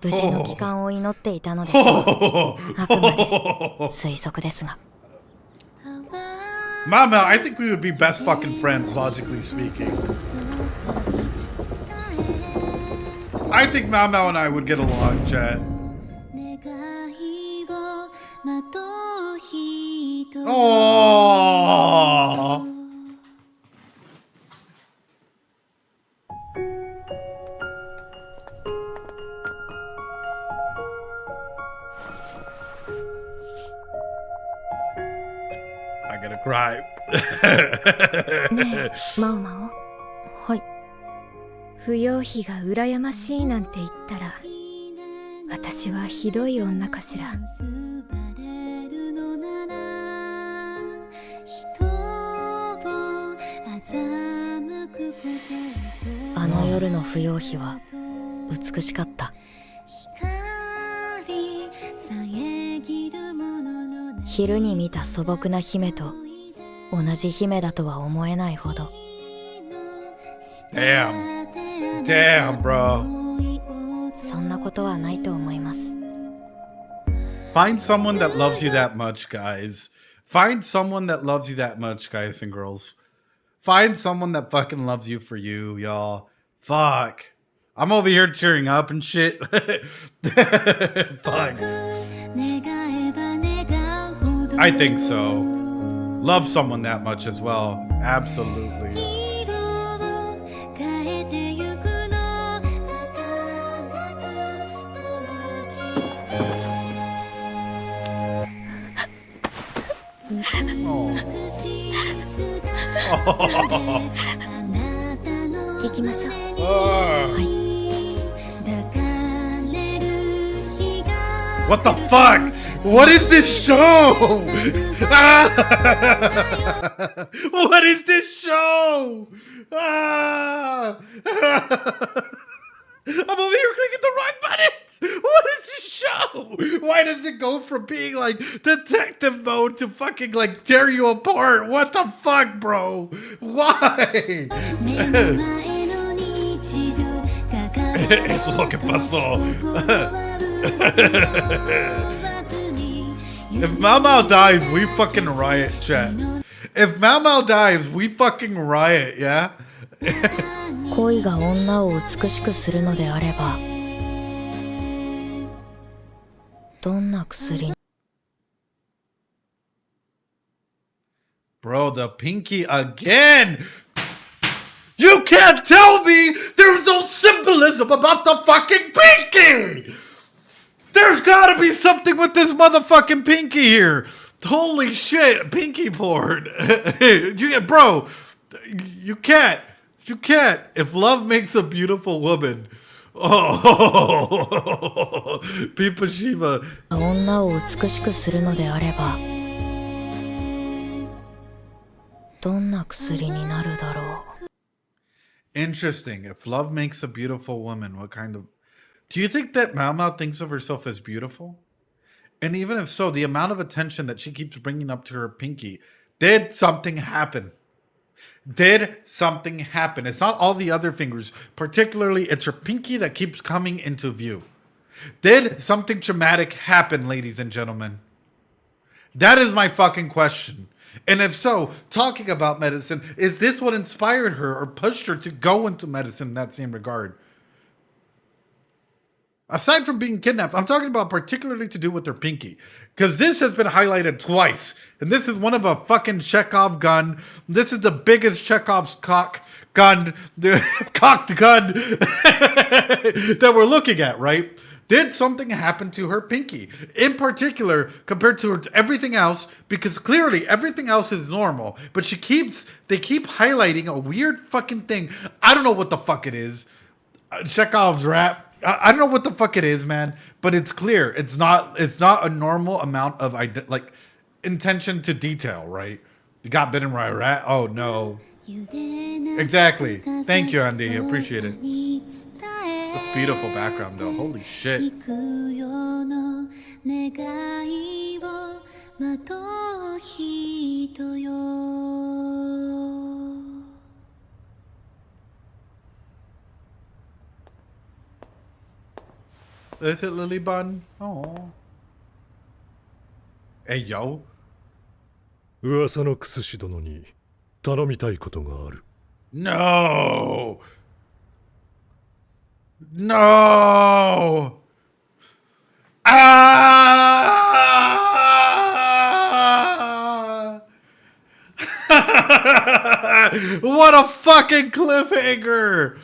無事の帰還を祈っていたのです。あくまで推測ですが。Mama, I think we would be best fucking friends, logically speaking. I think Mama and I would get along, Chad. Oh. I'm gonna cry. ねえ、マオマオ。はい。不要費が羨ましいなんて言ったら私はひどい女かしら。あの夜の不要費は美しかった。昼に見た素朴な姫と同じ姫だとは思えないほど。Damn. Damn, bro. そんなことはないと思います。Find someone that loves you that much, guys. Find someone that loves you that much, guys and girls. Find someone that fucking loves you for you, y'all. Fuck. I'm over here cheering up and shit. Fuck. I think so. Love someone that much as well. Absolutely. Oh. 行きましょう。Oh. はい。 What the fuck? What is this show? Ah! What is this show? Ah! I'm over here clicking the wrong buttons. What is this show? Why does it go from being like detective mode to fucking like tear you apart? What the fuck, bro? Why? Es lo que pasó. If Mau Mau dies, we fucking riot, chat. If Mau Mau dies, we fucking riot, yeah? 恋が女を美しくするのであれば、どんな薬？ Bro, the pinky again! You can't tell me there's no symbolism about the fucking pinky! There's gotta be something with this motherfucking pinky here! Holy shit, pinky porn. Bro, you can't. You can't. If love makes a beautiful woman. Oh, Pipa Shiva. 女を美しくするのであれば、どんな薬になるだろう。 Interesting. If love makes a beautiful woman, what kind of... Do you think that Mau Mau thinks of herself as beautiful? And even if so, the amount of attention that she keeps bringing up to her pinky, did something happen? Did something happen? It's not all the other fingers. Particularly, it's her pinky that keeps coming into view. Did something traumatic happen, ladies and gentlemen? That is my fucking question. And if so, talking about medicine, is this what inspired her or pushed her to go into medicine in that same regard? Aside from being kidnapped, I'm talking about particularly to do with her pinky. Because this has been highlighted twice. And this is one of a fucking Chekhov gun. This is the biggest Chekhov's cocked gun that we're looking at, right? Did something happen to her pinky? In particular, compared to everything else, because clearly everything else is normal. But they keep highlighting a weird fucking thing. I don't know what the fuck it is. Chekhov's rap. I don't know what the fuck it is, man, but it's clear. It's not a normal amount of like intention to detail, right? You got bitten by a rat? Oh no. Exactly. Thank you, Andy. Appreciate it. This beautiful background though. Holy shit. Is it Lily Bun? Oh. Hey, yo. 噂のクスシ殿に頼みたいことがある。No! No! Ah! What a fucking cliffhanger!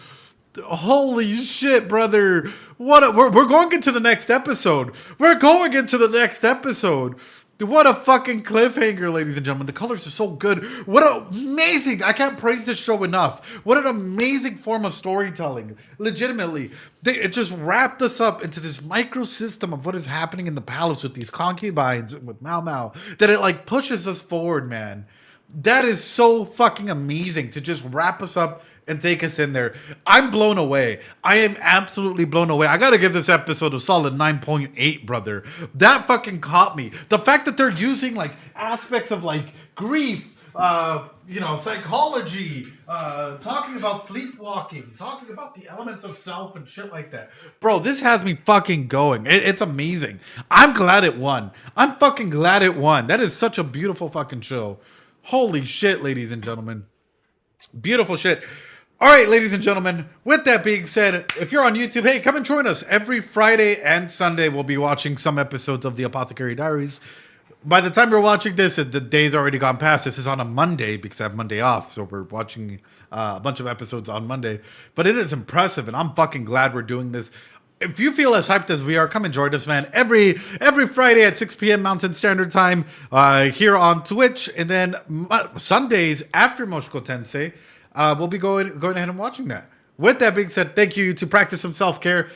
Holy shit, brother. We're going into the next episode. We're going into the next episode. What a fucking cliffhanger, ladies and gentlemen. The colors are so good. What amazing. I can't praise this show enough. What an amazing form of storytelling. Legitimately. It just wrapped us up into this micro system of what is happening in the palace with these concubines, with Mao Mao, that it like pushes us forward, man. That is so fucking amazing to just wrap us up and take us in there. I'm blown away. I am absolutely blown away. I gotta give this episode a solid 9.8, brother. That fucking caught me. The fact that they're using like aspects of like grief, psychology, talking about sleepwalking, talking about the elements of self and shit like that. Bro, this has me fucking going. It's amazing. I'm glad it won. I'm fucking glad it won. That is such a beautiful fucking show. Holy shit, ladies and gentlemen. Beautiful shit. All right, ladies and gentlemen, with that being said, if you're on YouTube, hey, come and join us. Every Friday and Sunday, we'll be watching some episodes of the Apothecary Diaries. By the time you're watching this, the day's already gone past. This is on a Monday because I have Monday off, so we're watching a bunch of episodes on Monday. But it is impressive, and I'm fucking glad we're doing this. If you feel as hyped as we are, come and join us, man. Every Friday at 6 p.m. Mountain Standard Time here on Twitch, and then Sundays after Moshiko Tensei. We'll be going ahead and watching that. With that being said, thank you to practice some self-care.